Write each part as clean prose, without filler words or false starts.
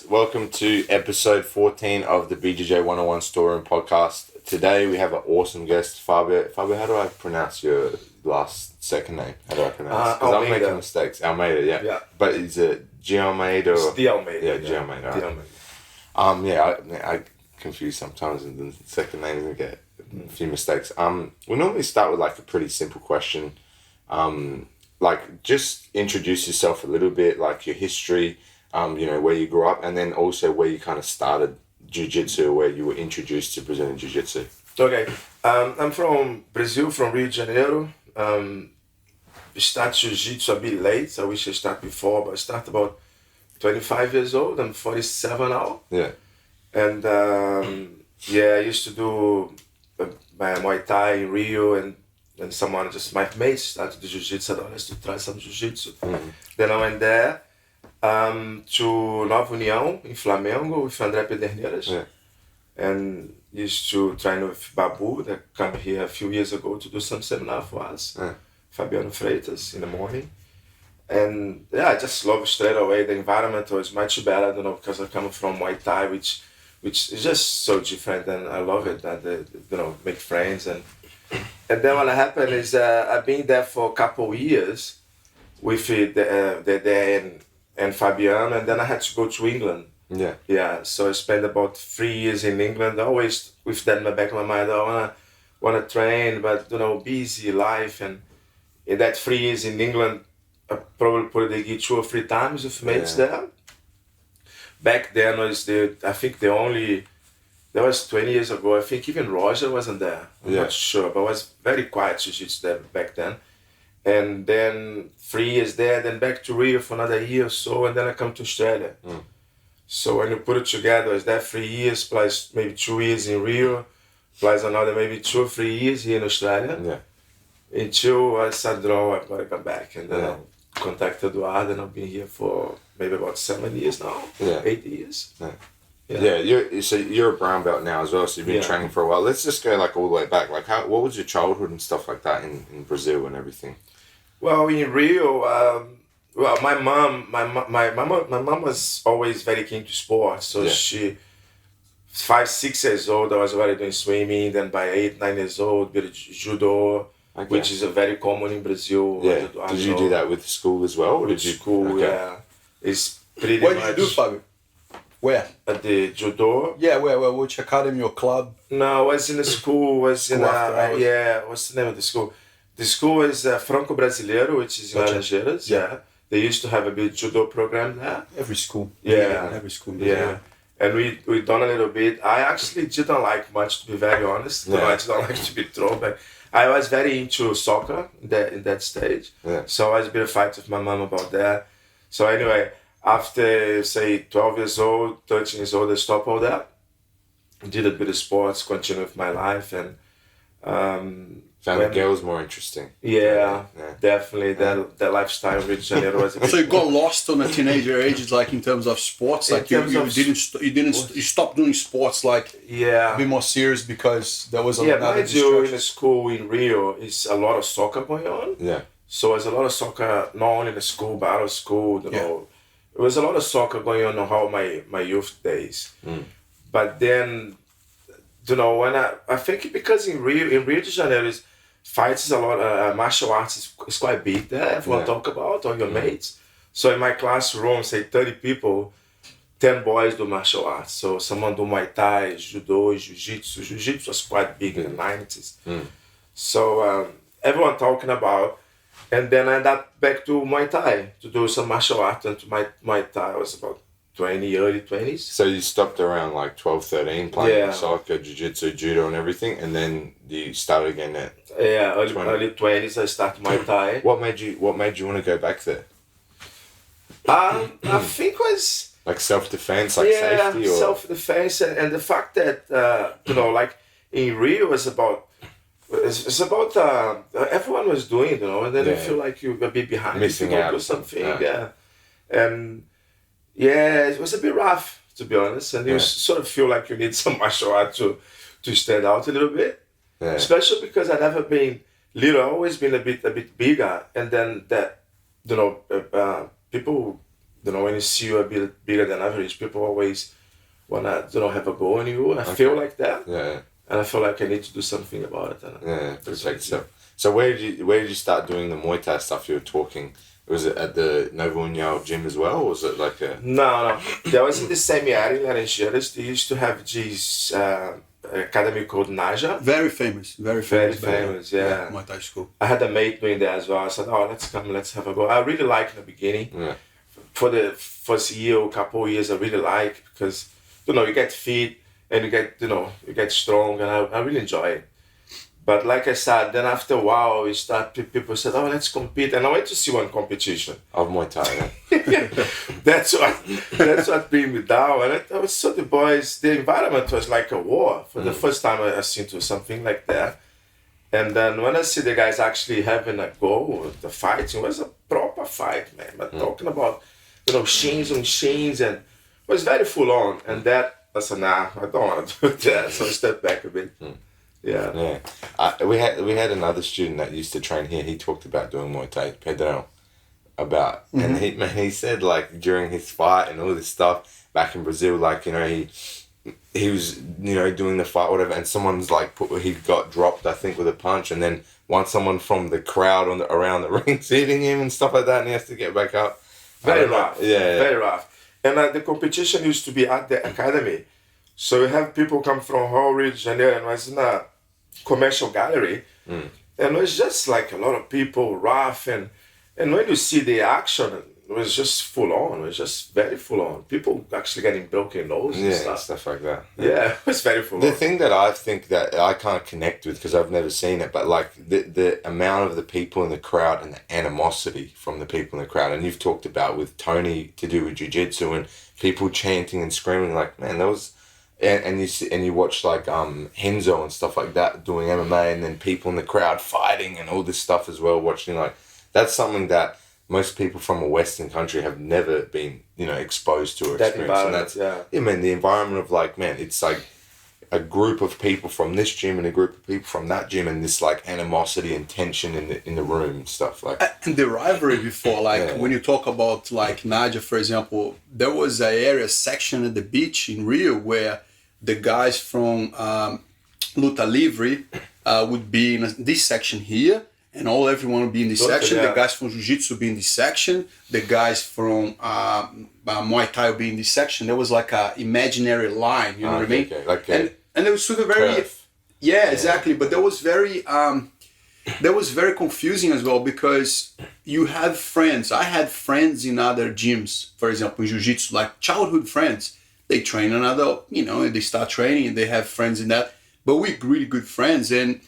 welcome to episode 14 of the BJJ101 Storeroom podcast. Today we have an awesome guest, Fabio. Fabio, how do I pronounce your second name? How do I pronounce it? Because I'm making mistakes. Almeida, yeah. But is it G Almeida? It's D Almeida. Yeah, G Almeida. Right. I confuse sometimes and the second names and get a few mistakes. We normally start with like a pretty simple question. Like just introduce yourself a little bit, like your history, where you grew up, and then also where you kind of started jiu-jitsu, where you were introduced to Brazilian jiu-jitsu. Okay, I'm from Brazil, from Rio de Janeiro. Start jiu-jitsu a bit late. I wish I started before, but I started about 25 years old. I'm 47 now. Yeah. And I used to do my Muay Thai in Rio, and my mates started the jiu-jitsu. I said, let's try some jiu-jitsu. Mm-hmm. Then I went there to Nova União in Flamengo with André Pederneiras, and used to train with Babu that come here a few years ago to do some seminar for us, Fabio Freitas in the morning. And I just love straight away. The environment was much better, because I come from Muay Thai, which is just so different, and I love it. And make friends, and then what happened is I've been there for a couple of years with the and Fabian, and then I had to go to England. Yeah. So I spent about 3 years in England, always with that in the back of my mind. I wanna train, but busy life, and in that 3 years in England, I probably put the gi 2 or 3 times with mates there. Back then that was 20 years ago. I think even Roger wasn't there. I'm not sure, but it was very quiet jiu-jitsu there back then. And then 3 years there, then back to Rio for another year or so, and then I come to Australia. So when you put it together, it's that 3 years plus maybe 2 years in Rio, plus another maybe 2 or 3 years here in Australia. Yeah. Until I said, I've got to come back. And then I contacted Eduardo, and I've been here for maybe about 7 years now, 8 years. You're a brown belt now as well, so you've been training for a while. Let's just go like all the way back. Like what was your childhood and stuff like that in Brazil and everything? Well, in Rio, my mom was always very keen to sports. So she, 5, 6 years old, I was already doing swimming. Then by 8, 9 years old, did judo, which is very common in Brazil. Yeah. Did you do that with school as well? Or with school, It's pretty What did you do, Fabio? Where? At the judo. Yeah, where? Which academy or club? No, I was in a school. What's the name of the school? The school is Franco Brasileiro, which is in Laranjeiras. Yeah. They used to have a big judo program there. Every school. Every school. Yeah. And we done a little bit. I actually didn't like much, to be very honest. I didn't like to be thrown back. I was very into soccer in that stage. Yeah. So I was a bit of a fight with my mom about that. So anyway, after say 12 years old, 13 years old, I stopped all that. Did a bit of sports, continued with my life, and found the girls more interesting. Yeah. Definitely. That lifestyle in Rio de Janeiro was a bit. So you got lost on a teenager age, like in terms of sports, like you stopped doing sports, like a bit more serious because there was another distraction. In the school in Rio is a lot of soccer going on. Yeah. So there's a lot of soccer not only in the school but out of school. There was a lot of soccer going on all my youth days. But then, when I think because in Rio de Janeiro, fights is a lot, martial arts is quite big there. Everyone talk about, all your mates. So in my classroom, say 30 people, 10 boys do martial arts. So someone do Muay Thai, Judo, Jiu-Jitsu. Jiu-Jitsu was quite big in the 90s. So everyone talking about. And then I ended up back to Muay Thai to do some martial arts. And to Muay Thai, I was about early 20s. So you stopped around like 12, 13 playing soccer, jiu-jitsu, judo and everything, and then you started again at early 20s I started Muay Thai. What made you want to go back there? I think it was like self-defense, like safety, or self-defense, and the fact that like in Rio it's about everyone was doing, and then you feel like you're a bit behind, missing out or something. And it was a bit rough, to be honest, and you sort of feel like you need some martial art to stand out a little bit, especially because I've never been little. I've always been a bit bigger, and then that people when you see you're a bit bigger than average, people always wanna, have a go on you. And I feel like that. Yeah. And I feel like I need to do something about it. Yeah, perfect. So where did you start doing the Muay Thai stuff you were talking? Was it at the Nova União gym as well, or was it like a... No. That was in the same area in Laranjeiras. They used to have this academy called Naja. Very famous, Very famous, yeah. Muay Thai school. I had a mate doing that as well. I said, let's have a go. I really liked in the beginning. Yeah. For the first year or couple of years, I really liked because, you get fit and you get strong, and I really enjoy it. But like I said, then after a while, people said, let's compete. And I went to see one competition. Of Muay Thai, yeah. That's what bring me down. And I saw the boys, the environment was like a war. For the first time I seen to something like that. And then when I see the guys actually having a go, the fighting was a proper fight, man. But talking about, chains on chains, and it was very full on. And that, I said, nah, I don't want to do that. So I stepped back a bit. Yeah. We had another student that used to train here. He talked about doing Muay Thai, Pedro, and he said, like, during his fight and all this stuff back in Brazil, like, he was doing the fight, whatever, and someone's like he got dropped, I think, with a punch, and then someone from the crowd around the ring's hitting him and stuff like that, and he has to get back up. Very rough. Yeah. Very rough. And the competition used to be at the academy. So you have people come from whole Rio de Janeiro, and was in a commercial gallery. And it was just like a lot of people, rough. And when you see the action, it was just full on. It was just very full on. People actually getting broken noses and stuff like that. Yeah, it was very full on. The thing that I think that I can't connect with, because I've never seen it, but like the amount of the people in the crowd and the animosity from the people in the crowd, and you've talked about with Tony to do with jiu-jitsu and people chanting and screaming, like, man, that was... And you watch like Henzo and stuff like that doing MMA, and then people in the crowd fighting and all this stuff as well, watching, like, that's something that most people from a Western country have never been, exposed to or experienced. And that's, the environment of, like, man, it's like a group of people from this gym and a group of people from that gym, and this like animosity and tension in the room and stuff like. And the rivalry before, like when you talk about like Naja, for example, there was an area section at the beach in Rio where the guys from Luta Livre would be in this section here, and everyone would be in this section. The guys from Jiu-Jitsu would be in this section. The guys from Muay Thai would be in this section. There was like a imaginary line, you know what I mean? Okay. Like and it was sort of very, exactly. But that was very confusing as well, because you have friends. I had friends in other gyms, for example, in Jiu-Jitsu, like childhood friends. They train another, they start training and they have friends in that. But we're really good friends. And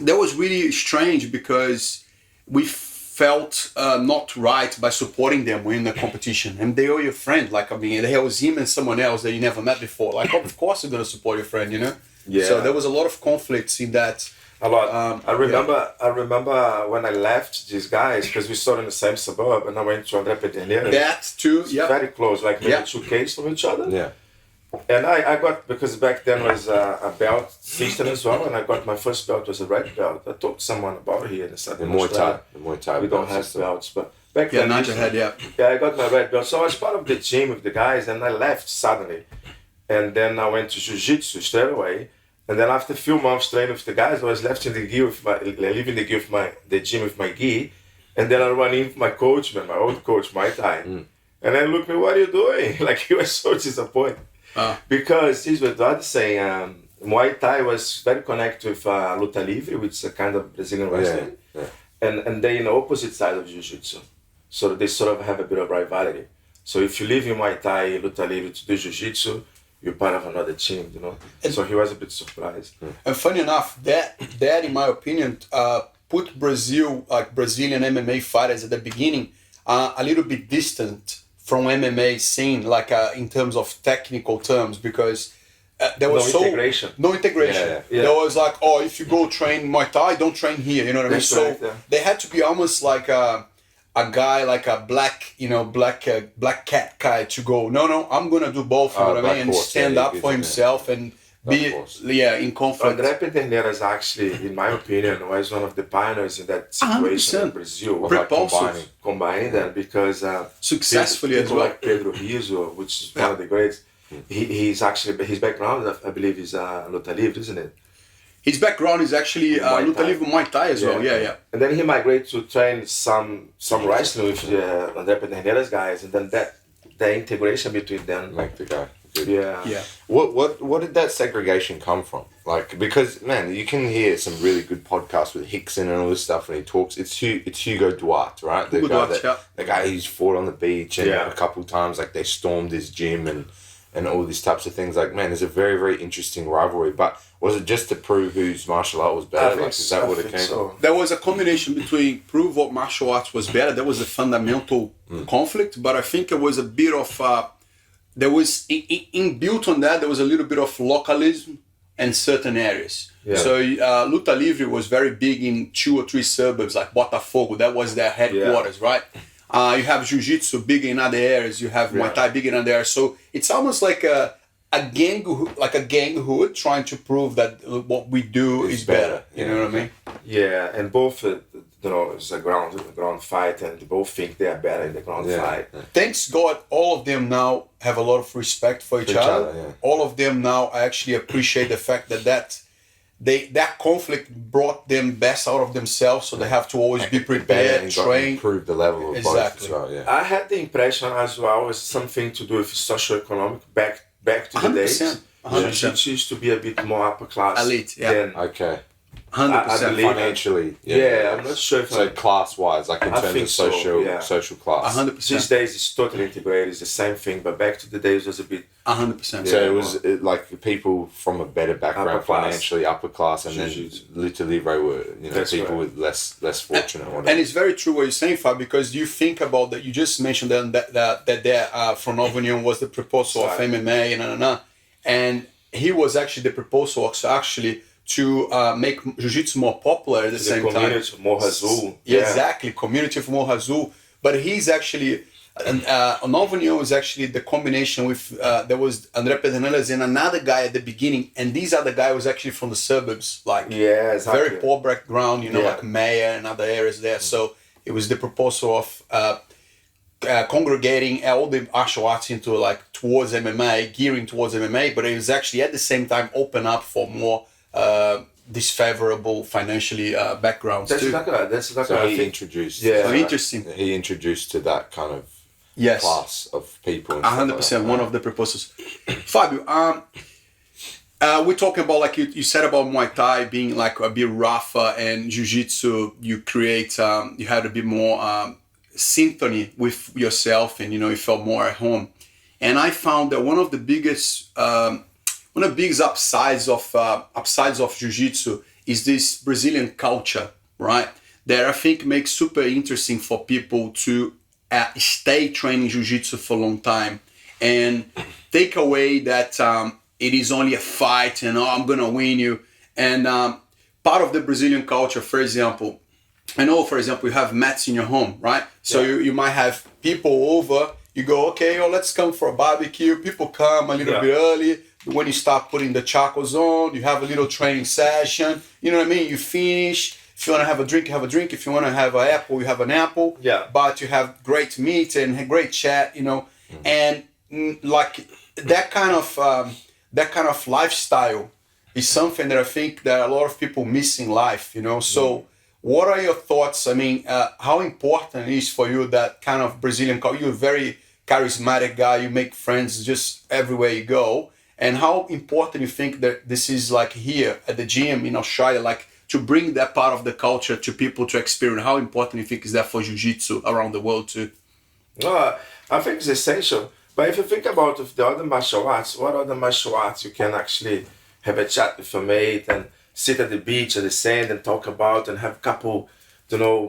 that was really strange because we felt not right by supporting them in the competition. And they are your friend. Like, there was him and someone else that you never met before. Like, of course you're going to support your friend, Yeah. So there was a lot of conflicts in that. A lot. I remember when I left these guys, because we started in the same suburb, and I went to André Pederneiras. That too, yeah. Very close, like maybe 2 Ks from each other. Yeah. And I got, because back then was a belt system as well, and I got my first belt was a red belt. I talked to someone about it here in the South. The Muay Thai. We don't have belts, but back then. Yeah, I got my red belt. So I was part of the gym with the guys, and I left suddenly. And then I went to Jiu-Jitsu straight away. And then after a few months training with the guys, I was left in the gi leaving the gi with the gym with my gi. And then I ran in with my coach, my old coach, Muay Thai. And then looked at me, what are you doing? Like, he was so disappointed. Because this is what Dad is saying, Muay Thai was very connected with Luta Livre, which is a kind of Brazilian wrestling. Yeah. And they're in the opposite side of Jiu-Jitsu. So they sort of have a bit of rivalry. So if you leave in Muay Thai, Luta Livre to do Jiu-Jitsu, you're part of another team, So he was a bit surprised. And funny enough, that in my opinion, put Brazil, like Brazilian MMA fighters at the beginning, a little bit distant from MMA scene, like in terms of technical terms, because there was no integration. Yeah. There was like, if you go train Muay Thai, don't train here, you know what I mean? That's right, they had to be almost like a guy, like a black cat guy to go, no, I'm gonna do both, you know what I mean? And stand up for himself and in conflict. André Pederneiras actually, in my opinion, was one of the pioneers in that situation 100%. in Brazil. Repulsive. Combining that because Successfully people as well. like Pedro Rizzo, which is one of the greats. He's actually, his background, I believe, is Luta Livre, isn't it? His background is actually Luta Livre Muay Thai as well. Yeah. And then he migrated to train some wrestling with André Pederneiras guys, and then the integration between them. Make the guy. Good. Yeah. What did that segregation come from? Like, because man, you can hear some really good podcasts with Hickson and all this stuff, and he talks. It's Hugo Duarte, right? The guy who's fought on the beach and a couple of times, like they stormed his gym and all these types of things. Like, man, there's a very, very interesting rivalry. But was it just to prove whose martial art was better? Like, is that what it came from? There was a combination between prove what martial arts was better. There was a fundamental conflict, but I think it was a bit of there was inbuilt on that. There was a little bit of localism in certain areas. Yeah. So Luta Livre was very big in 2 or 3 suburbs like Botafogo. That was their headquarters, right? You have Jiu-Jitsu big in other areas. You have Muay Thai big in other areas. So it's almost like a ganghood trying to prove that what we do is better. You know what I mean? Yeah, and both, it's a ground fight, and they both think they are better in the ground fight. Thanks God, all of them now have a lot of respect for each other. All of them now actually appreciate the fact that conflict brought them best out of themselves, so they have to always be prepared, train, improve the level of both as well. Yeah. I had the impression as well as something to do with socioeconomic back to the days. 100%. Used to be a bit more upper class. Elite, Okay. 100% financially. I'm not sure if so class-wise, like in terms of social class. 100%. These days it's totally integrated. It's the same thing, but back to the days was a bit 100%. So it was like people from a better background, financially upper class, and then Luta Livre were people with less fortunate. And it's very true what you're saying, Fab, because you think about that. You just mentioned that from Nova Union was the proposal of MMA and he was actually the proposal to make Jiu-Jitsu more popular at the same time. Community Morro Azul. Exactly, community of Morro Azul. But he's actually, Nova Union is actually the combination with, there was André Pederneiras and another guy at the beginning, and this other guy was actually from the suburbs, like very poor background, like Meyer and other areas there. So it was the proposal of congregating all the martial arts into towards MMA, gearing towards MMA, but it was actually at the same time open up for more disfavorable financially backgrounds too. He introduced. Interesting. He introduced to that kind of class of people. 100%. One of the proposals. Fabio, we're talking about you said about Muay Thai being like a bit rougher, and Jiu-Jitsu you create you had a bit more symphony with yourself, and you felt more at home. And I found that one of the biggest upsides of Jiu-Jitsu is this Brazilian culture, right? That I think makes super interesting for people to stay training Jiu-Jitsu for a long time and take away that it is only a fight and I'm gonna win you. And part of the Brazilian culture, for example, I know, for example, you have mats in your home, right? So you might have people over, you go, okay, let's come for a barbecue. People come a little bit early. When you start putting the chacos on, you have a little training session. You know what I mean? You finish. If you want to have a drink, you have a drink. If you want to have an apple, you have an apple. Yeah. But you have great meat and great chat, And like that kind of lifestyle is something that I think that a lot of people miss in life, So what are your thoughts? I mean, how important it is for you that kind of Brazilian culture? You're a very charismatic guy. You make friends just everywhere you go. And how important you think that this is like here at the gym in Australia, to bring that part of the culture to people to experience? How important you think is that for Jiu-Jitsu around the world too? I think it's essential. But if you think about the other martial arts, what other martial arts you can actually have a chat with your mate and sit at the beach, at the sand and talk about and have a couple,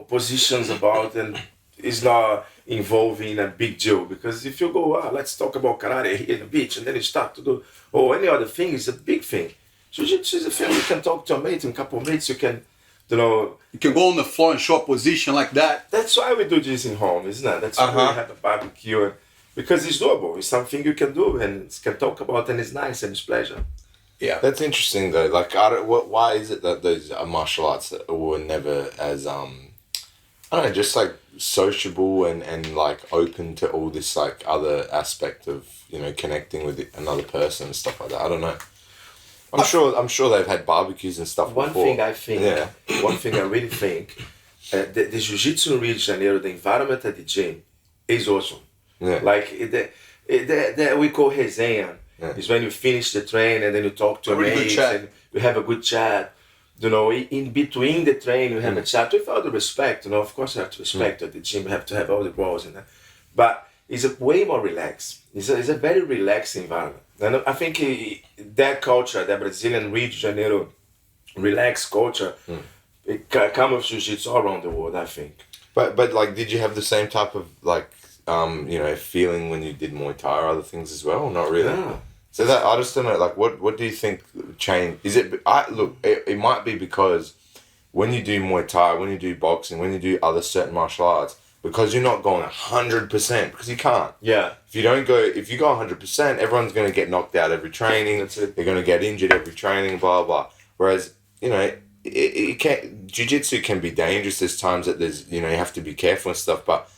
positions about, and it's not involving a big deal. Because if you go, let's talk about karate here at the beach, and then you start to do, any other thing, is a big thing. Jiu-Jitsu is a thing. You can talk to a mate, and a couple of mates, you can, You can go on the floor and show a position like that. That's why we do this in home, isn't it? That's why we have a barbecue. Because it's doable. It's something you can do and can talk about, and it's nice and it's pleasure. Yeah. That's interesting though. Like, why is it that those martial arts were never as I don't know, just like sociable and like open to all this like other aspect of, you know, connecting with another person and stuff like that. I don't know. I'm sure they've had barbecues and stuff One before. thing I think, one thing I really think, the jiu-jitsu in Rio de Janeiro, the environment at the gym is awesome. Yeah. Like we call resenha. Is when you finish the train and then you talk to your mates and you have a good chat. You know, in between the train you have a chat with all the respect. You know, of course you have to respect at the gym. You have to have all the rules and that. But it's a way more relaxed. It's a very relaxed environment. And I think that culture, that Brazilian Rio de Janeiro relaxed culture, it comes with jiu-jitsu all around the world, I think. But like, did you have the same type of like you know, feeling when you did Muay Thai or other things as well? Not really. Yeah. So that I just don't know. Like, what do you think changed? Is it? It might be because when you do Muay Thai, when you do boxing, when you do other certain martial arts, because you're not going 100%, because you can't. Yeah. If you go 100%, everyone's going to get knocked out every training. That's it. They're going to get injured every training, blah, blah. Whereas, you know, it can, jiu-jitsu can be dangerous. There's times that there's, you know, you have to be careful and stuff. But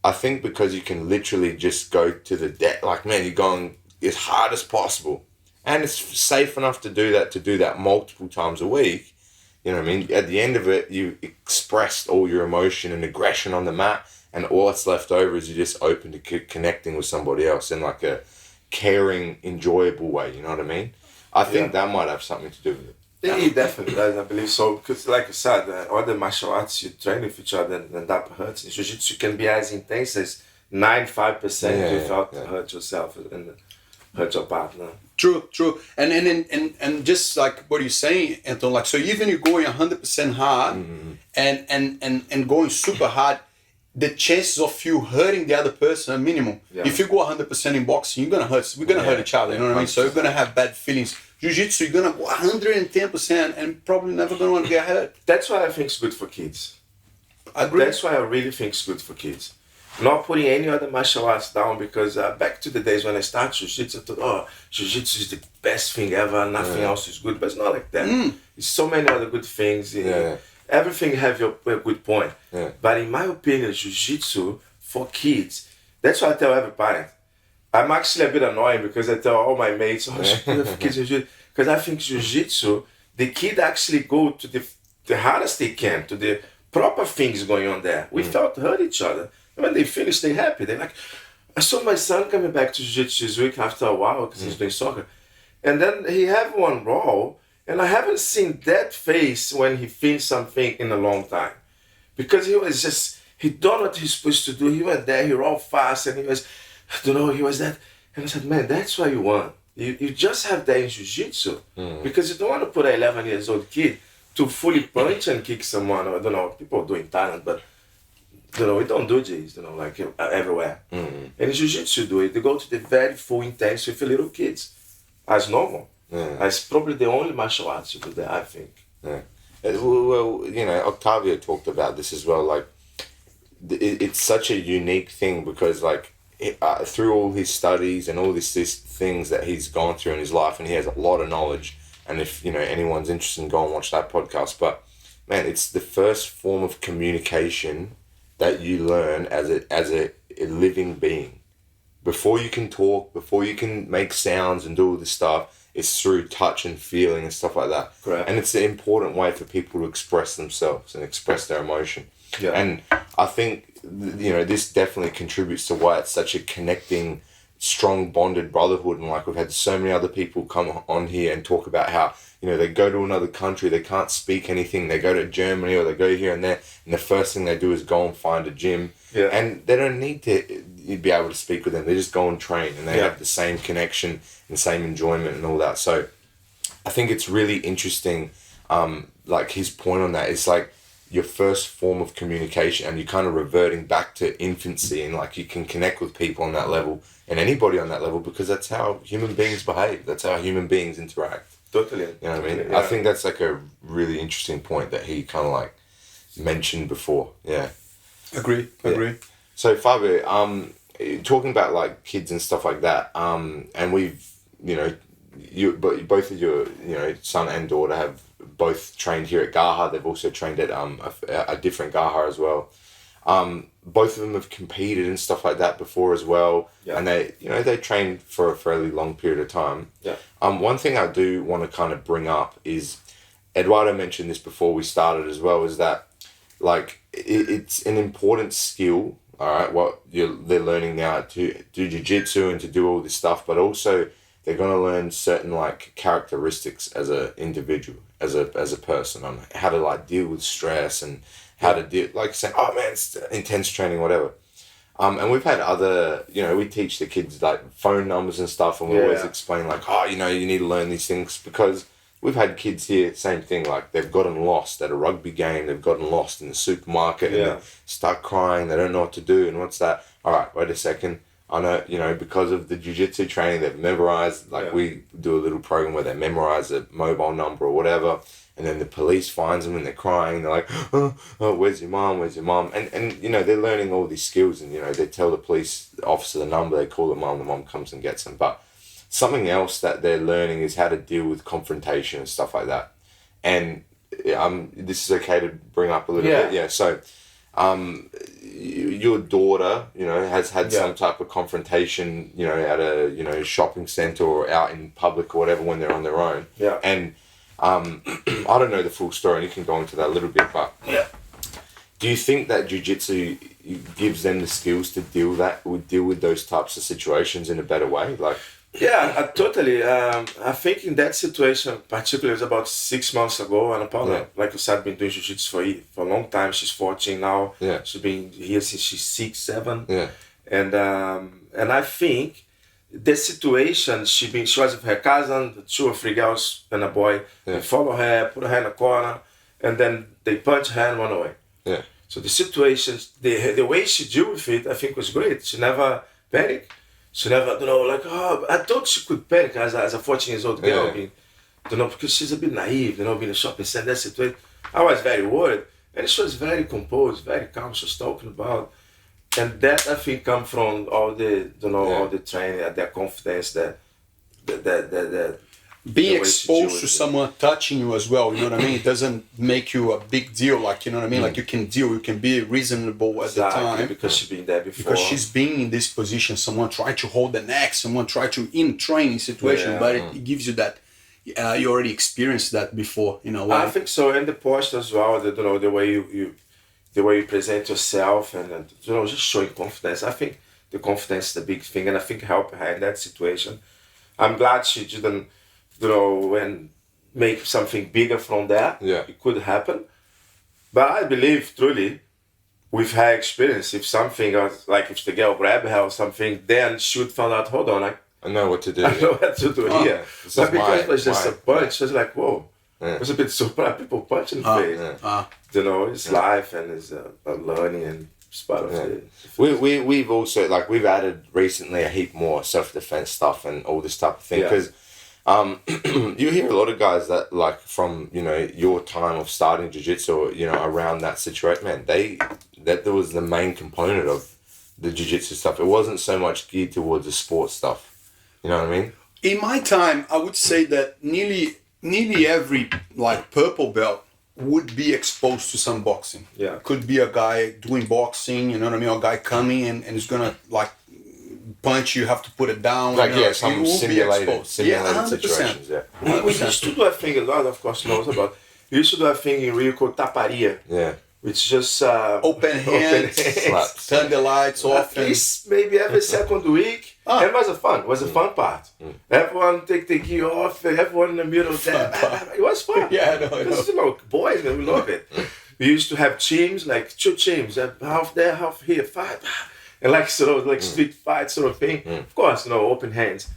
I think because you can literally just go to the depth, like, man, you're going as hard as possible. And it's safe enough to do that multiple times a week. You know what I mean? At the end of it, you expressed all your emotion and aggression on the mat, and all that's left over is you're just open to connecting with somebody else in like a caring, enjoyable way. You know what I mean? I think that might have something to do with it. It definitely does, I believe so. Because like you said, other martial arts, you train with each other and that hurts. In jiu-jitsu can be as intense as 95% without hurt yourself and hurt your partner. True. And just like what you're saying, Anton, like, so even you're going 100% hard and going super hard, the chances of you hurting the other person are minimal. Yeah. If you go 100% in boxing, we're gonna hurt each other, you know what I mean? So you're gonna have bad feelings. Jiu-jitsu, you're gonna go 110% and probably never gonna want to get hurt. That's why I think it's good for kids. I agree. That's why I really think it's good for kids. Not putting any other martial arts down, because back to the days when I started jiu-jitsu, I thought, jiu-jitsu is the best thing ever, nothing else is good. But it's not like that. There's so many other good things. Everything have a good point. Yeah. But in my opinion, jiu-jitsu for kids, that's what I tell every parent. I'm actually a bit annoying because I tell all my mates, jiu-jitsu for kids, because I think jiu-jitsu, the kid actually go to the hardest they can, to the proper things going on there, without hurt each other. And when they finish, they're happy. They're like, I saw my son coming back to jiu-jitsu this week after a while because he's doing soccer. And then he had one roll, and I haven't seen that face when he finished something in a long time. Because he done what he's supposed to do. He went there, he rolled fast, and he was that. And I said, man, that's what you want. You just have that in jiu-jitsu. Because you don't want to put an 11 years old kid to fully punch and kick someone. Or, I don't know, people do in Thailand, but we don't do this, like everywhere. And in jiu-jitsu do it. They go to the very full intense with little kids. As normal. It's probably the only martial arts you do that, I think. Yeah. Well, Octavio talked about this as well. Like, it's such a unique thing because, like, through all his studies and all these things that he's gone through in his life, and he has a lot of knowledge. And if anyone's interested, go and watch that podcast. But man, it's the first form of communication that you learn as a living being. Before you can talk, before you can make sounds and do all this stuff, it's through touch and feeling and stuff like that. Correct. And it's an important way for people to express themselves and express their emotion. Yeah. And I think, this definitely contributes to why it's such a connecting, strong, bonded brotherhood. And like, we've had so many other people come on here and talk about how, they go to another country, they can't speak anything, they go to Germany or they go here and there, and the first thing they do is go and find a gym. Yeah. And they don't need to be able to speak with them. They just go and train, and they have the same connection and same enjoyment and all that. So I think it's really interesting, like his point on that is like your first form of communication, and you're kind of reverting back to infancy, and like you can connect with people on that level and anybody on that level, because that's how human beings behave. That's how human beings interact. Totally. You know what I mean? Yeah. I think that's like a really interesting point that he kind of like mentioned before. Yeah. Agree. So Fabio, talking about like kids and stuff like that, and we've, but both of your son and daughter have both trained here at Gaha. They've also trained at a different Gaha as well. Both of them have competed and stuff like that before as well, and they trained for a fairly long period of time. Yeah. One thing I do want to kind of bring up is, Eduardo mentioned this before we started as well, is that like it's an important skill. All right, what they're learning now to do jiu-jitsu and to do all this stuff, but also they're going to learn certain like characteristics as an individual, as a person, on how to like deal with stress and how to deal, like saying, oh man, it's intense training, whatever. And we've had other, we teach the kids like phone numbers and stuff, and we always explain like, oh, you need to learn these things, because we've had kids here, same thing, like they've gotten lost at a rugby game, they've gotten lost in the supermarket, and they start crying, they don't know what to do, and what's that? All right, wait a second. I know, because of the jiu-jitsu training, they've memorized, we do a little program where they memorize a mobile number or whatever, and then the police finds them and they're crying, they're like, oh, where's your mom, and they're learning all these skills, and they tell the police officer the number, they call the mom comes and gets them. But something else that they're learning is how to deal with confrontation and stuff like that. And this is okay to bring up a little bit. So your daughter, has had some type of confrontation, at a shopping center or out in public or whatever when they're on their own. Yeah. And I don't know the full story, and you can go into that a little bit, but do you think that jiu-jitsu gives them the skills to deal with those types of situations in a better way? Like, yeah, totally. I think in that situation, particularly, it was about 6 months ago, and Paula, like you said, been doing jiu-jitsu for a long time. She's 14 now. Yeah. She's been here since she's 6, 7. Yeah. And I think the situation, she was with her cousin, 2 or 3 girls and a boy. They follow her, put her in a corner, and then they punch her and run away. Yeah. So the situation, the way she dealt with it, I think was great. She never panicked. She never, I thought she could panic as a 14-year-old girl, because she's a bit naive, being in a shopping center, that situation. I was very worried, and she was very composed, very calm. She was talking about, and that I think come from all the, all the training, their confidence, that being exposed to someone touching you as well, it doesn't make you a big deal, like, like you can be reasonable at the time. Because she's been there before. Because she's been in this position, someone tried to hold the neck, someone tried to, in training situation, but it gives you that, you already experienced that before, I think so, and the posture as well, the way you present yourself, and just showing confidence. I think the confidence is the big thing, and I think helped her in that situation. I'm glad she didn't, and make something bigger from that. Yeah. It could happen. But I believe, truly, with her experience, if something, like if the girl grabbed her or something, then she would find out, hold on, I know what to do. I know what to do here. But because it was just a punch, she was like, whoa. Yeah. I was a bit surprised. People punch in the face. It's life, and it's a learning, and it's part of it. We've also, we've added recently a heap more self-defense stuff and all this type of thing, because you hear a lot of guys that, from your time of starting jiu-jitsu, around that situation, man, that was the main component of the jiu-jitsu stuff. It wasn't so much geared towards the sports stuff. You know what I mean? In my time, I would say that nearly every purple belt would be exposed to some boxing. Yeah. Could be a guy doing boxing, a guy coming and is gonna punch, you have to put it down. Some simulated situations. Yeah. We used to do a thing, a lot of course knows about. We used to do a thing in Rio called taparia. Yeah. Which just open hands, turn the lights off. At least maybe every second week. And it was fun. It was a fun part. Everyone take the gear off, everyone in the middle there. It was fun. Yeah, I know. Boys, we love it. We used to have teams, 2 teams, half there, half here, 5. And street fight sort of thing. Of course, open hands.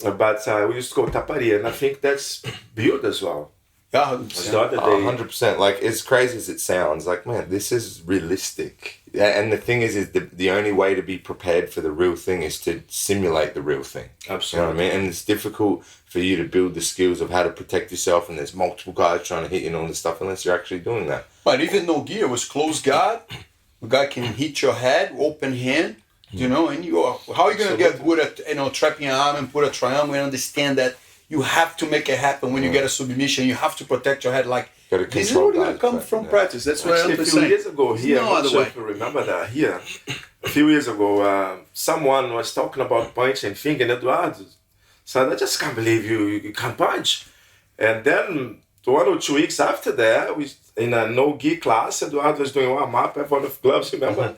But we used to go taparia, and I think that's built as well. Yeah, 100%. As crazy as it sounds, man, this is realistic. And the thing is the only way to be prepared for the real thing is to simulate the real thing. Absolutely. You know what I mean? And it's difficult for you to build the skills of how to protect yourself, and there's multiple guys trying to hit you and all this stuff, unless you're actually doing that. But even no gear, was close guard. A guy can hit your head, open hand, and how are you going to get good at, trapping an arm and put a triangle and understand that you have to make it happen when you get a submission. You have to protect your head. Like, Gotta this is control really going to that, come but, from yeah. practice. That's what Actually, I'm a few saying. years ago here, No I'm not other sure way. if you remember that here. A few years ago, someone was talking about punch and finger, and Eduardo said, I just can't believe you can't punch. And then 1 or 2 weeks after that, we in a no-gi class, Eduardo was doing warm-up, everyone with gloves, remember?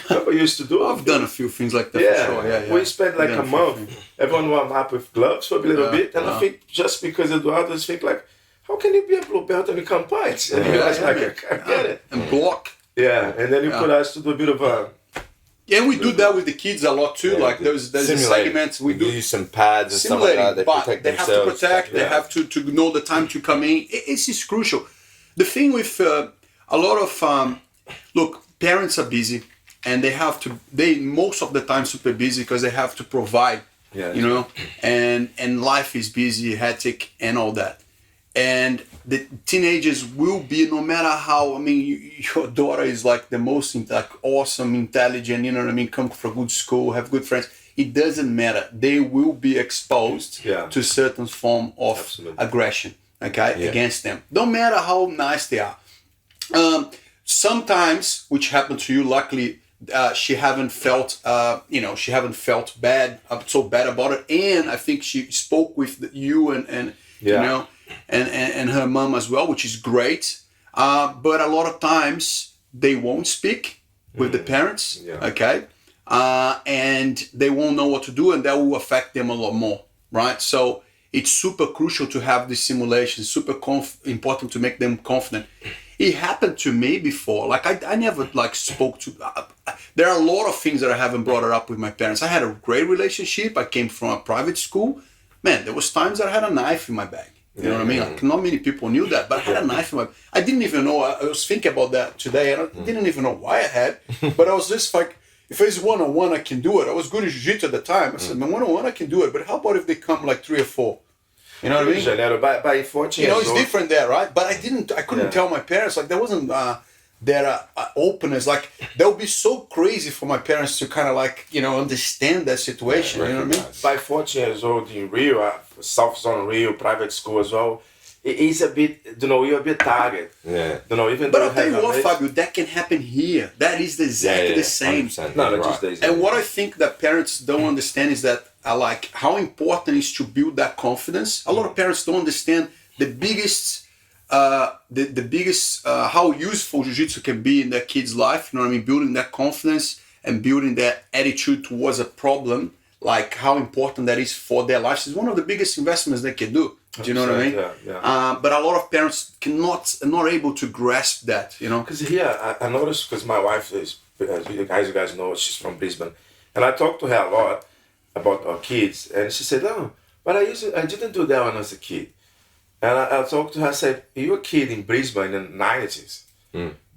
Remember we used to do? I've done a few things like that Yeah, for sure. Yeah, yeah. We spent like Done a few month, things. everyone warm up with gloves for a little bit, and I think just because Eduardo was think like, how can you be a blue belt and you can't punch? And he was like, I get it. And block. Yeah, and then you put us to do a bit of a... Yeah, we do that with the kids a lot too. Like there's segments we do. Use some pads and stuff like Simulating, that. They but protect they have themselves. to protect. They Yeah. have to know the time to come in. It's just crucial. The thing with a lot of look, parents are busy, and they have to. They most of the time super busy because they have to provide. Yeah. You know, and life is busy, hectic, and all that. And the teenagers will be, no matter how. I mean, your daughter is like the most like awesome, intelligent. You know what I mean? Come from a good school, have good friends. It doesn't matter. They will be exposed to certain form of aggression. Okay, against them. Don't matter how nice they are. Sometimes, which happened to you, luckily, she haven't felt, she haven't felt bad, so bad about it. And I think she spoke with you and you know, and her mom as well, which is great. But a lot of times they won't speak with the parents. Okay. And they won't know what to do, and that will affect them a lot more, right? So it's super crucial to have this simulation, super important to make them confident. It happened to me before. Like I never like spoke to, there are a lot of things that I haven't brought up with my parents. I had a great relationship. I came from a private school. Man, there was times that I had a knife in my bag. You know what I mean? Like, not many people knew that, but I had a knife in my. I didn't even know. I was thinking about that today, and I didn't even know why I had. But I was just like, if it's 1-on-1, I can do it. I was good in jiu-jitsu at the time. I said, man, 1-on-1, I can do it. But how about if they come like 3 or 4? You know what I mean? Janeiro, by 14 You know, years it's old, different there, right? But I couldn't tell my parents. Like, there wasn't that openness. Like, that would be so crazy for my parents to kind of like, you know, understand that situation. You know what I mean? by 14 years old in Rio, South Zone Rio, private school as well, it is a bit, you're a bit target. Yeah. Even But though I'll tell you what, age- Fabio, that can happen here. That is exactly the same. 100%. No, You're not right. just days. And what I think that parents don't understand is that like how important it is to build that confidence. A lot of parents don't understand the biggest, how useful jiu-jitsu can be in their kid's life. You know what I mean? Building that confidence and building that attitude towards a problem, like how important that is for their lives, is one of the biggest investments they can do. Do you know what I mean? Yeah. But a lot of parents are not able to grasp that. You know? Because here, I noticed, because my wife is, as you guys know, she's from Brisbane. And I talked to her a lot about our kids. And she said, no, but I didn't do that when I was a kid. And I talked to her, I said, you're a kid in Brisbane in the 90s.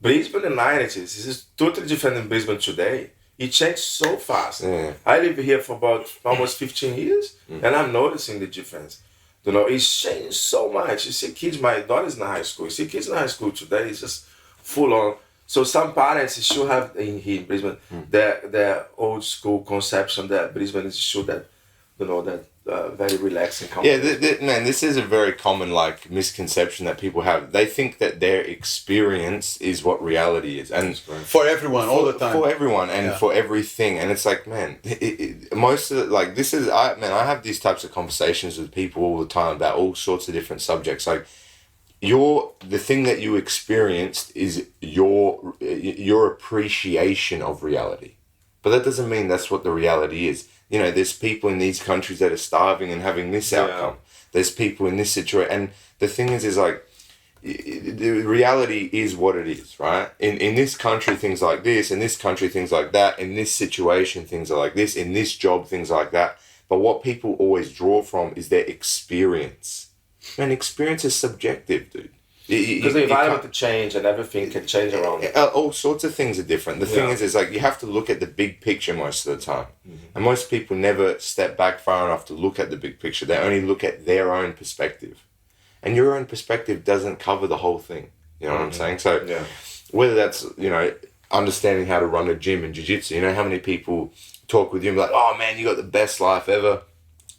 Brisbane in the 90s is totally different than Brisbane today. It changed so fast. I live here for about almost 15 years, and I'm noticing the difference. It's changed so much. You see kids, my daughter's in high school. You see kids in high school today, it's just full on. So some parents still have here in Brisbane their old school conception that Brisbane is still that, that very relaxing company. Yeah, man, this is a very common like misconception that people have. They think that their experience is what reality is, and For everyone, all the time. for everyone and for everything. And it's like, man, most of it, like this is I have these types of conversations with people all the time about all sorts of different subjects. Like, the thing that you experienced is your appreciation of reality, but that doesn't mean that's what the reality is. There's people in these countries that are starving and having this outcome. There's people in this situation, and the thing is like, the reality is what it is, right? In this country, things like this. In this country, things like that. In this situation, things are like this. In this job, things like that. But what people always draw from is their experience. Man, experience is subjective, dude. Because the environment can change and everything can change around it. All sorts of things are different. The thing is like, you have to look at the big picture most of the time. And most people never step back far enough to look at the big picture. They only look at their own perspective. And your own perspective doesn't cover the whole thing. You know what I'm saying? So whether that's, understanding how to run a gym and jiu-jitsu, how many people talk with you and be like, oh man, you got the best life ever.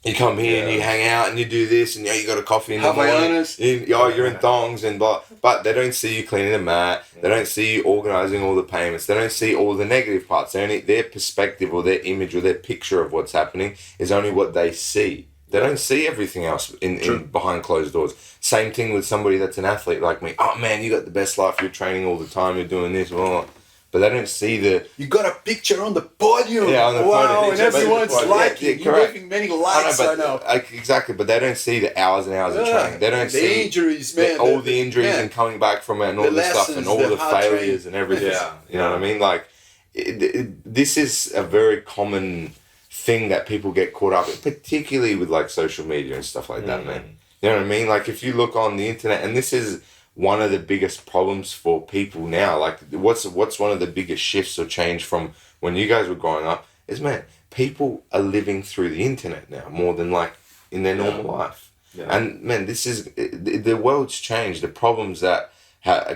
You come here and you hang out and you do this and you got a coffee in the morning. You're in thongs and blah. But they don't see you cleaning the mat. They don't see you organising all the payments. They don't see all the negative parts. Their perspective or their image or their picture of what's happening is only what they see. They don't see everything else in behind closed doors. Same thing with somebody that's an athlete like me. Oh man, you got the best life. You're training all the time. You're doing this. Blah. But they don't see the... You got a picture on the podium. Yeah, on the podium. Wow, and everyone's liking. You're getting many likes, I know. Exactly, but they don't see the hours and hours of training. They don't see... The injuries, man. All the injuries and coming back from it and all the stuff and all the failures and everything. Yeah. You know what I mean? Like, this is a very common thing that people get caught up in, particularly with, like, social media and stuff like that, man. You know what I mean? Like, if you look on the internet, and this is... one of the biggest problems for people now, like what's one of the biggest shifts or change from when you guys were growing up is, man, people are living through the internet now more than like in their normal life. And man, this is, the world's changed. The problems that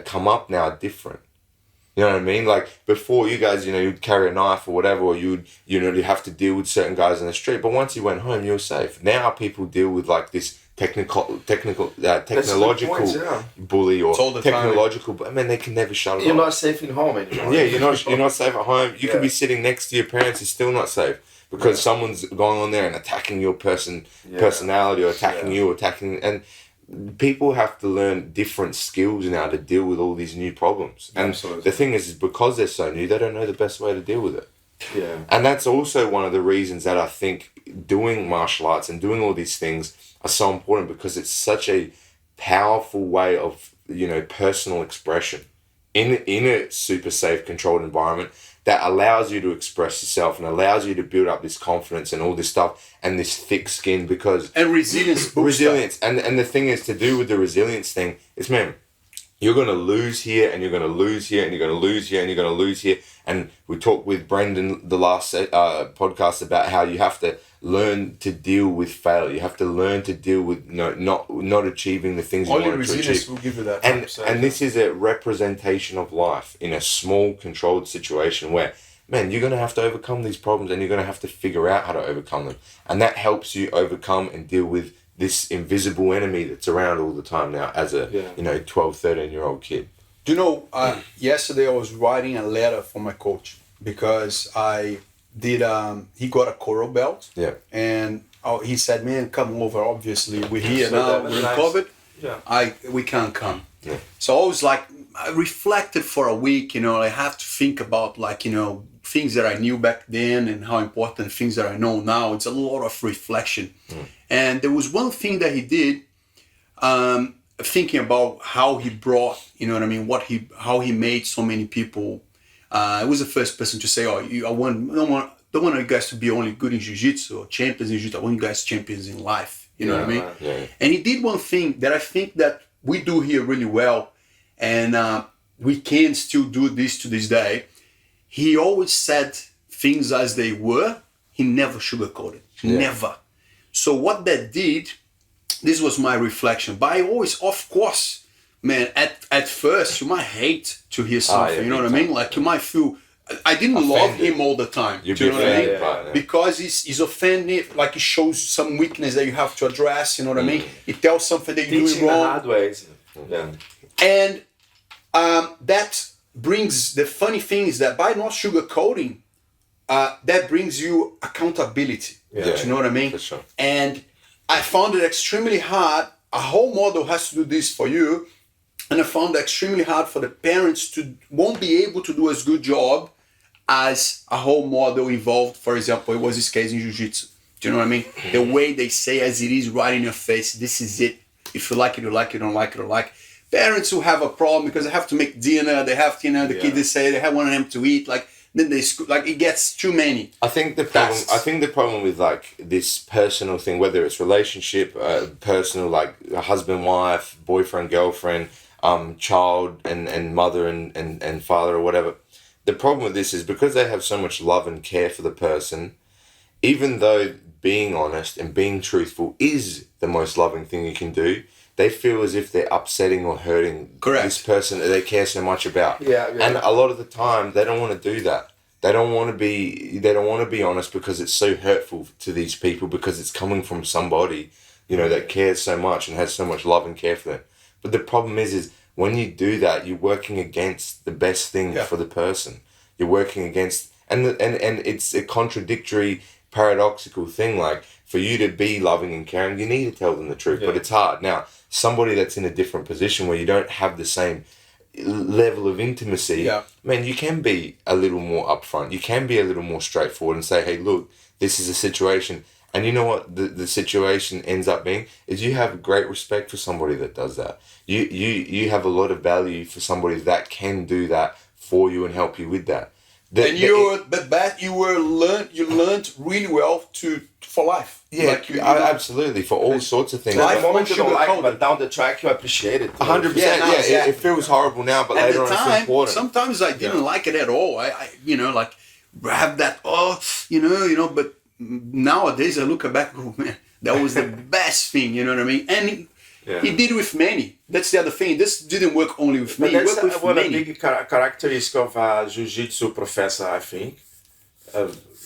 come up now are different. You know what I mean? Like before, you guys, you'd carry a knife or whatever, or you'd have to deal with certain guys in the street. But once you went home, you were safe. Now people deal with like this technological bully or technological. But I mean, they can never shut it off. You're not safe in home anymore. Yeah, you're not safe at home. You can be sitting next to your parents and still not safe because someone's going on there and attacking your personality or attacking you, and people have to learn different skills now to deal with all these new problems. And the thing is because they're so new, they don't know the best way to deal with it. Yeah. And that's also one of the reasons that I think doing martial arts and doing all these things are so important, because it's such a powerful way of, personal expression in a super safe, controlled environment that allows you to express yourself and allows you to build up this confidence and all this stuff and this thick skin, because... And resilience. Resilience. And the thing is, to do with the resilience thing is, man, you're going to lose here and you're going to lose here and you're going to lose here and you're going to lose here. And we talked with Brendan the last podcast about how you have to learn to deal with failure. You have to learn to deal with not achieving the things you want to achieve. Only resilience will give you that. And this is a representation of life in a small, controlled situation where, man, you're going to have to overcome these problems and you're going to have to figure out how to overcome them. And that helps you overcome and deal with this invisible enemy that's around all the time now as a 12, 13-year-old kid. Do you know, yesterday I was writing a letter for my coach because he got a coral belt. Yeah. And he said, man, come over. Obviously, we're here now, we're in COVID. Yeah. We can't come. Yeah. So I was like, I reflected for a week, I have to think about things that I knew back then and how important things that I know now. It's a lot of reflection. And there was one thing that he did, thinking about how he brought, how he made so many people. I was the first person to say, don't want you guys to be only good in jiu-jitsu or champions in jiu-jitsu. I want you guys champions in life. You know what I mean? Yeah. And he did one thing that I think that we do here really well, and we can still do this to this day. He always said things as they were. He never sugarcoated. Never. So what that did, this was my reflection. But I always, of course, man, at first you might hate to hear something, you know what I mean? Like you might feel, I didn't love him all the time. Do you know what I mean? Because he's offended, like he shows some weakness that you have to address, you know what I mean? He tells something that you're doing wrong. The hard ways. And that brings, the funny thing is that by not sugarcoating, that brings you accountability. Do you know what I mean? For sure. And I found it extremely hard. A whole model has to do this for you. And I found it extremely hard for the parents won't be able to do as good job as a whole model involved. For example, it was this case in jiu-jitsu. Do you know what I mean? The way they say as it is right in your face, this is it. If you like it, you like it. Don't like it, don't like it. Parents who have a problem because they have to make dinner, they have to, the kids, they say they have one of them to eat, then they it gets too many. I think the problem with like this personal thing, whether it's relationship, personal, like a husband, wife, boyfriend, girlfriend, child and mother and father or whatever. The problem with this is because they have so much love and care for the person, even though being honest and being truthful is the most loving thing you can do, they feel as if they're upsetting or hurting this person that they care so much about. Yeah. And a lot of the time, they don't want to do that. They don't want to be honest because it's so hurtful to these people, because it's coming from somebody, you know, that cares so much and has so much love and care for them. But the problem is when you do that, you're working against the best thing for the person. You're working against, and it's a contradictory, paradoxical thing. Like, for you to be loving and caring, you need to tell them the truth, but it's hard. Now, somebody that's in a different position where you don't have the same level of intimacy, man, you can be a little more upfront. You can be a little more straightforward and say, hey, look, this is a situation. And you know what the situation ends up being is you have great respect for somebody that does that. You have a lot of value for somebody that can do that for you and help you with that. You learned really well for life. Yeah, like absolutely, for all sorts of things. At the moment you don't like it, but down the track you appreciate it. 100%. Yeah, it feels horrible now, but later on it's important. Sometimes I didn't like it at all. I like have that but nowadays I look back and go, man, that was the best thing, you know what I mean? And he did with many. That's the other thing. This didn't work only with me. But that's it worked with one many. big characteristic of a jiu-jitsu professor, I think.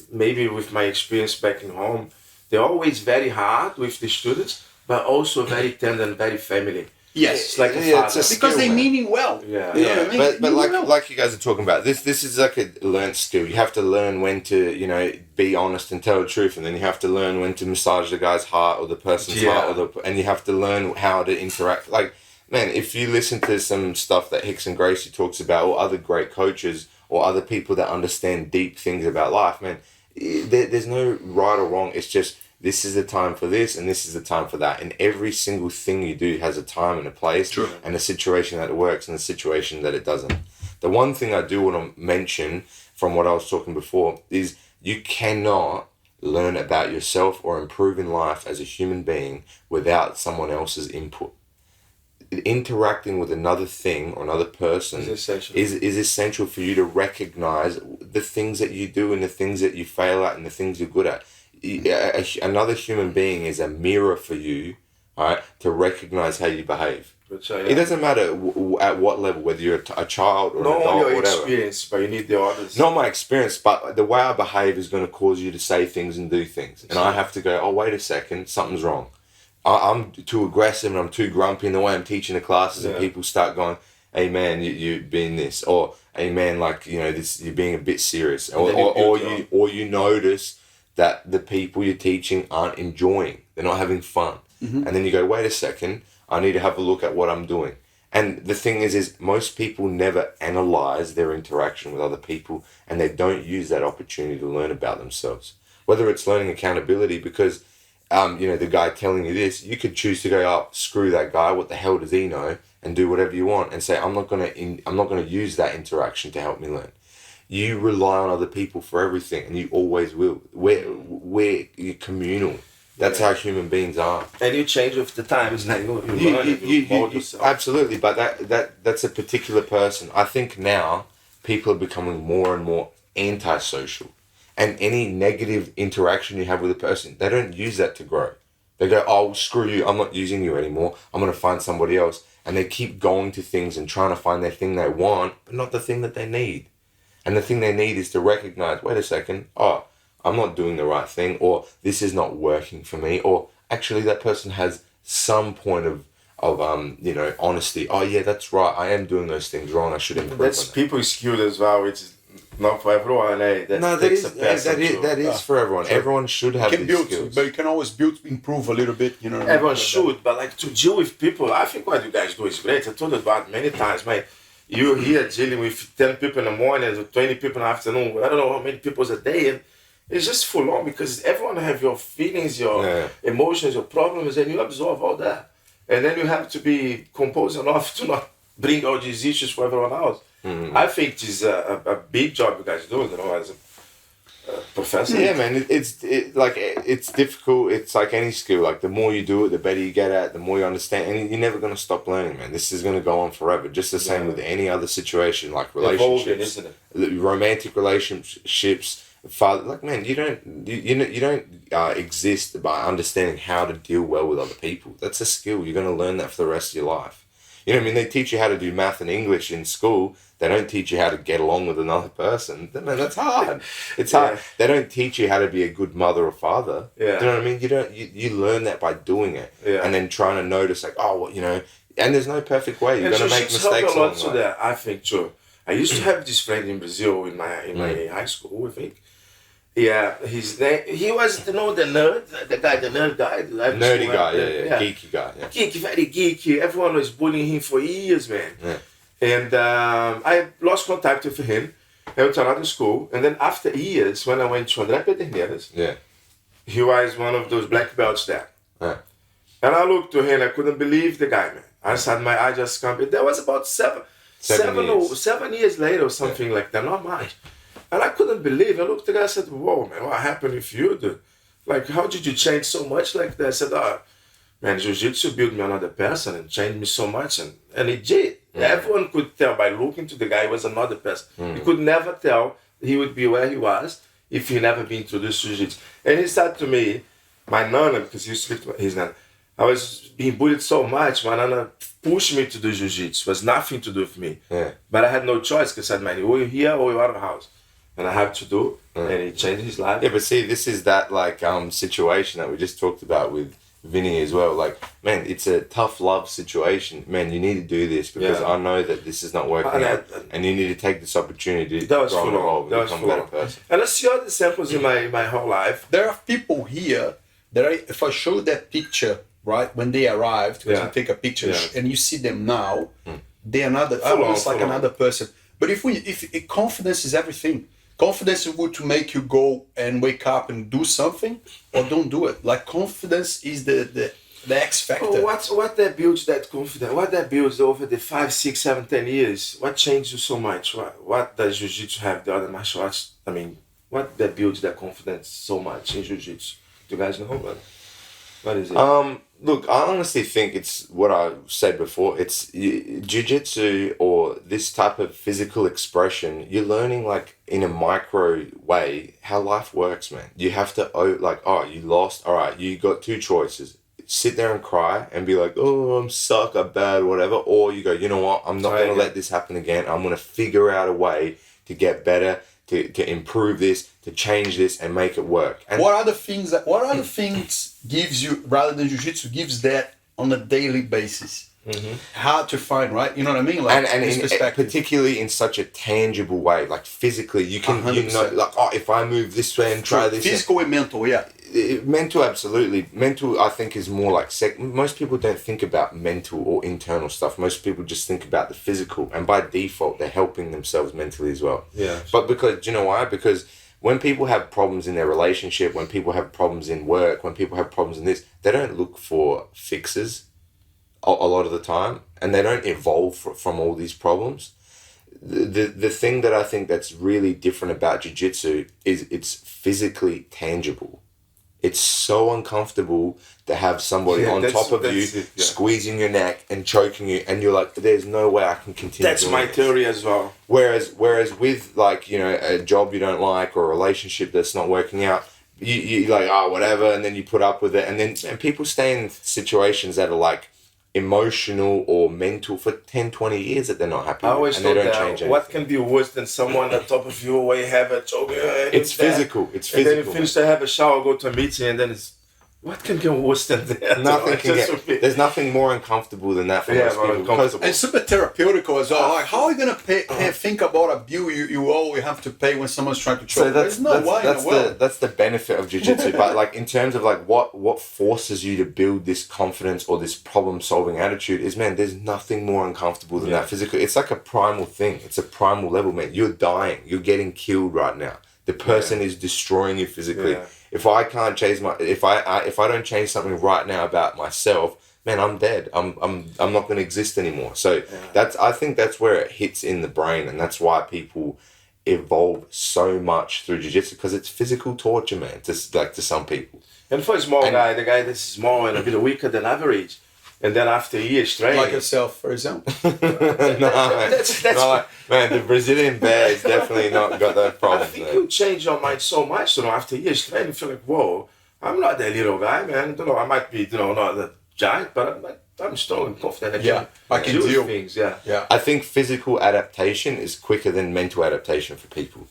Maybe with my experience back in home, they're always very hard with the students, but also very tender and very family. Yes, it's like a father. Because they meaning well. Yeah, you know what I mean? But like you guys are talking about, this is like a learned skill. You have to learn when to be honest and tell the truth, and then you have to learn when to massage the guy's heart or the person's heart, and you have to learn how to interact. Like, man, if you listen to some stuff that Hicks and Gracie talks about, or other great coaches, or other people that understand deep things about life, man, there's no right or wrong. It's just, this is the time for this and this is the time for that. And every single thing you do has a time and a place, and a situation that it works and a situation that it doesn't. The one thing I do want to mention from what I was talking before is you cannot learn about yourself or improve in life as a human being without someone else's input. Interacting with another thing or another person is essential for you to recognize the things that you do and the things that you fail at and the things you're good at. Another human being is a mirror for you, right, to recognize how you behave. It doesn't matter at what level, whether you're a child or an adult or whatever. Experience, but you need the others. Not my experience, but the way I behave is going to cause you to say things and do things. And I have to go, oh, wait a second, something's wrong. I'm too aggressive and I'm too grumpy in the way I'm teaching the classes, and people start going, hey man, you're being this, or hey man, this, you're being a bit serious, or you notice that the people you're teaching aren't enjoying, they're not having fun, and then you go, wait a second, I need to have a look at what I'm doing. And the thing is most people never analyze their interaction with other people, and they don't use that opportunity to learn about themselves, whether it's learning accountability, because the guy telling you this, you could choose to go, oh, screw that guy, what the hell does he know, and do whatever you want, and say, I'm not gonna use that interaction to help me learn. You rely on other people for everything, and you always will. We're communal. That's how human beings are. And you change with the times. Now you mold yourself. Absolutely, but that's a particular person. I think now people are becoming more and more antisocial. And any negative interaction you have with a person, they don't use that to grow. They go, oh, screw you, I'm not using you anymore. I'm going to find somebody else. And they keep going to things and trying to find their thing they want, but not the thing that they need. And the thing they need is to recognize, wait a second, oh, I'm not doing the right thing, or this is not working for me, or actually that person has some point of honesty. Oh yeah, that's right, I am doing those things wrong, I should improve. That's people's skill as well, which is not for everyone, eh? That is for everyone. Everyone should have these skills. But you can always improve a little bit, you know. Everyone should, but like to deal with people, I think what you guys do is great. I told you about it many times, man. You're here dealing with 10 people in the morning, 20 people in the afternoon, I don't know how many people a day, and it's just full on because everyone have your feelings, your emotions, your problems, and you absorb all that. And then you have to be composed enough to not bring all these issues for everyone else. Mm-hmm. I think it's a big job you guys do, as a professor. Yeah, man, it's difficult. It's like any skill. Like the more you do it, the better you get at it, the more you understand, and you're never gonna stop learning, man. This is gonna go on forever. Just the same with any other situation, like relationships, evolving, isn't it? Romantic relationships. Father, like, man, you don't exist by understanding how to deal well with other people. That's a skill. You're gonna learn that for the rest of your life. You know what I mean? They teach you how to do math and English in school. They don't teach you how to get along with another person. Man, that's hard. It's hard. They don't teach you how to be a good mother or father. Yeah. Do you know what I mean? You learn that by doing it. Yeah. And then trying to notice, like, oh, well, you know, and there's no perfect way. You're going to make mistakes a lot along to that, I think, too. I used to have this friend in Brazil in my high school, I think. Yeah, his name, he was, you know, the nerd guy. Nerdy guy, yeah. Geeky guy, yeah. Geeky, very geeky. Everyone was bullying him for years, man. Yeah. And I lost contact with him. I went to another school. And then after years, when I went to André Pederneiras, he was one of those black belts there. Yeah. And I looked to him, I couldn't believe the guy, man. I said, my eye just can't. That was about 7 years later or something like that, not much. And I couldn't believe it. I looked at the guy and said, whoa, man, what happened with you, dude? Like, how did you change so much like that? I said, oh, man, Jiu-Jitsu built me another person and changed me so much. And it did. Everyone could tell by looking to the guy, he was another person. You could never tell he would be where he was if he never been introduced to Jiu-Jitsu. And he said to me, my nana, because he used to live with his nana, I was being bullied so much, my nana pushed me to do Jiu-Jitsu. It was nothing to do with me. Yeah. But I had no choice because I said, man, or you're here or you're out of the house. And I have to do, and it changed his life. Yeah, but see, this is that like situation that we just talked about with Vinny as well. Like, man, it's a tough love situation. Man, you need to do this because I know that this is not working out, and you need to take this opportunity to grow and evolve and become a better person. And I see all the samples in my whole life. There are people here that if I show that picture, right, when they arrived, because we take a picture and you see them now, they're almost like another person. But if confidence is everything. Confidence is good to make you go and wake up and do something, or don't do it. Like, confidence is the X factor. Oh, what that builds that confidence? What that builds over the 5, 6, 7, 10 years? What changed you so much? What does Jiu-Jitsu have? The other martial arts? I mean, what that builds that confidence so much in Jiu-Jitsu? Do you guys know? What is it? Look, I honestly think it's what I said before. It's Jiu-Jitsu or this type of physical expression. You're learning like in a micro way how life works, man. You have to you lost. All right, you got 2 choices. Sit there and cry and be like, oh, I'm suck, I'm bad, whatever. Or you go, you know what? I'm not going to let this happen again. I'm going to figure out a way to get better, to improve this, to change this and make it work. And what other things gives you, rather than Jiu-Jitsu, gives that on a daily basis? Hard to find, right? You know what I mean? Like, and particularly in such a tangible way, like physically, you can, you know, like, oh, if I move this way and try this. Physical and mental, yeah. Mental, absolutely. Mental, I think, is more like most people don't think about mental or internal stuff. Most people just think about the physical, and by default, they're helping themselves mentally as well. Yeah. But because, do you know why? Because when people have problems in their relationship, when people have problems in work, when people have problems in this, they don't look for fixes a lot of the time, and they don't evolve from all these problems. The thing that I think that's really different about Jiu-Jitsu is it's physically tangible. It's so uncomfortable to have somebody on top of you, squeezing your neck and choking you, and you're like, there's no way I can continue. That's my theory as well. Whereas with, like, you know, a job you don't like or a relationship that's not working out, you like, oh, whatever, and then you put up with it, and people stay in situations that are like emotional or mental for 10, 20 years that they're not happy. I always and they don't change anything. What can be worse than someone on top of you where you have a choke? It's physical. It's physical. And then you finish to have a shower, go to a meeting, and then it's, what can get worse than that? Nothing can get. There's nothing more uncomfortable than that for most people. And super therapeutical as well. Like, how are you gonna think about a bill you always have to pay when someone's trying to choke? So that's the benefit of Jiu-Jitsu. But like in terms of like what forces you to build this confidence or this problem-solving attitude is, man, there's nothing more uncomfortable than that physically. It's like a primal thing. It's a primal level, man. You're dying. You're getting killed right now. The person is destroying you physically. Yeah. If I can't change if I don't change something right now about myself, man, I'm dead. I'm not going to exist anymore. So I think that's where it hits in the brain, and that's why people evolve so much through Jiu-Jitsu, because it's physical torture, man. To some people. And for a small guy, the guy that's small and a bit weaker than average, and then after years training, like yourself, for example. Man, the Brazilian bear has definitely not got that problem. I think you change your mind so much, you know, after years training, you feel like, whoa, I'm not that little guy, man. You know, I might be, you know, not the giant, but I'm strong and confident. I can do deal. things. Yeah. I think physical adaptation is quicker than mental adaptation for people.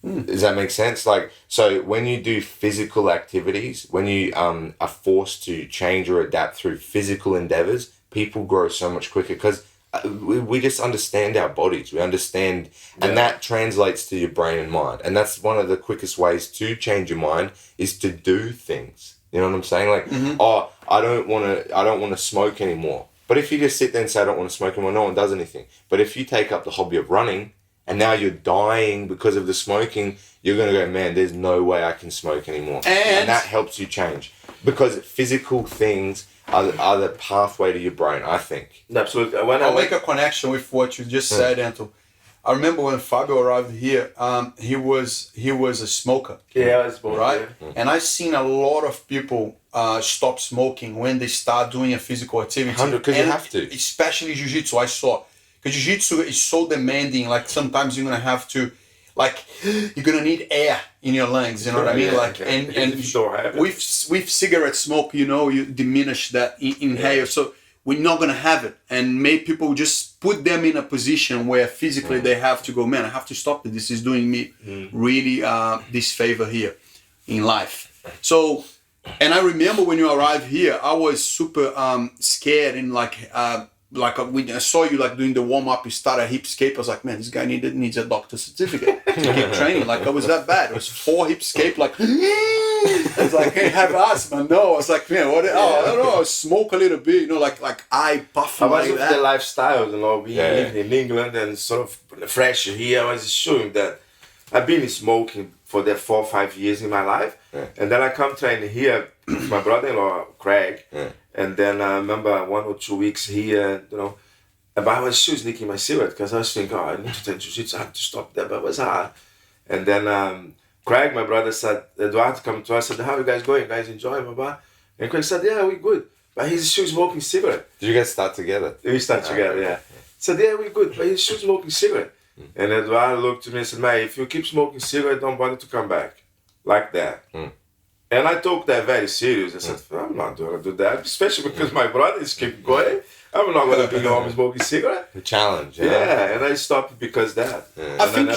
Does that make sense? Like, so when you do physical activities, when you are forced to change or adapt through physical endeavors, people grow so much quicker because we just understand our bodies. We understand, and that translates to your brain and mind. And that's one of the quickest ways to change your mind is to do things. You know what I'm saying? Like, oh, I don't want to smoke anymore. But if you just sit there and say, I don't want to smoke anymore, no one does anything. But if you take up the hobby of running, and now you're dying because of the smoking, you're going to go, man, there's no way I can smoke anymore. And that helps you change. Because physical things are the pathway to your brain, I think. Absolutely. I'll make a connection with what you just said, Anto. I remember when Fabio arrived here, he was a smoker. Yeah, I was smoking. Right? Yeah. And I've seen a lot of people stop smoking when they start doing a physical activity. 100%, because you have to. Especially jiu-jitsu, I saw. Because jiu-jitsu is so demanding, like sometimes you're gonna have to, like, you're gonna need air in your lungs, you know what I mean? Like, and with cigarette smoke, you know, you diminish that inhale, so we're not gonna have it. And make people just put them in a position where physically they have to go, man, I have to stop it. This is doing me really disfavor here in life. So, and I remember when you arrived here, I was super scared and when I saw you like doing the warm up, you start a hip escape. I was like, man, this guy needs a doctor's certificate to keep training. Like, I was that bad. It was 4 hip escape. Like, I was like, hey, have asthma. No, I was like, man, what? Oh, I don't know. Smoke a little bit, you know, like I puff. I was like with that. the lifestyle, you know, being living in England and sort of fresh here. I was showing that I've been smoking for the 4 or 5 years in my life, and then I come training here with my brother-in-law Craig. And then I remember 1 or 2 weeks here, you know, but I was still sneaking my cigarette because I was thinking, oh, I need to train jiu-jitsu, I have to stop that, but it was hard. And then Craig, my brother, said, Eduardo, come to us, said, how are you guys going? You guys enjoying, blah, blah? And Craig said, yeah, we're good. But he's still smoking cigarette. Did you guys start together? We start together, yeah. Said, yeah, we're good, but he's still smoking cigarette. And Eduardo looked at me and said, man, if you keep smoking cigarette, don't bother to come back. Like that. And I took that very serious. I said, I'm not going to do that, especially because my brothers keep going. I'm not going to be home smoking cigarette. The challenge. Yeah, and I stopped because that. I think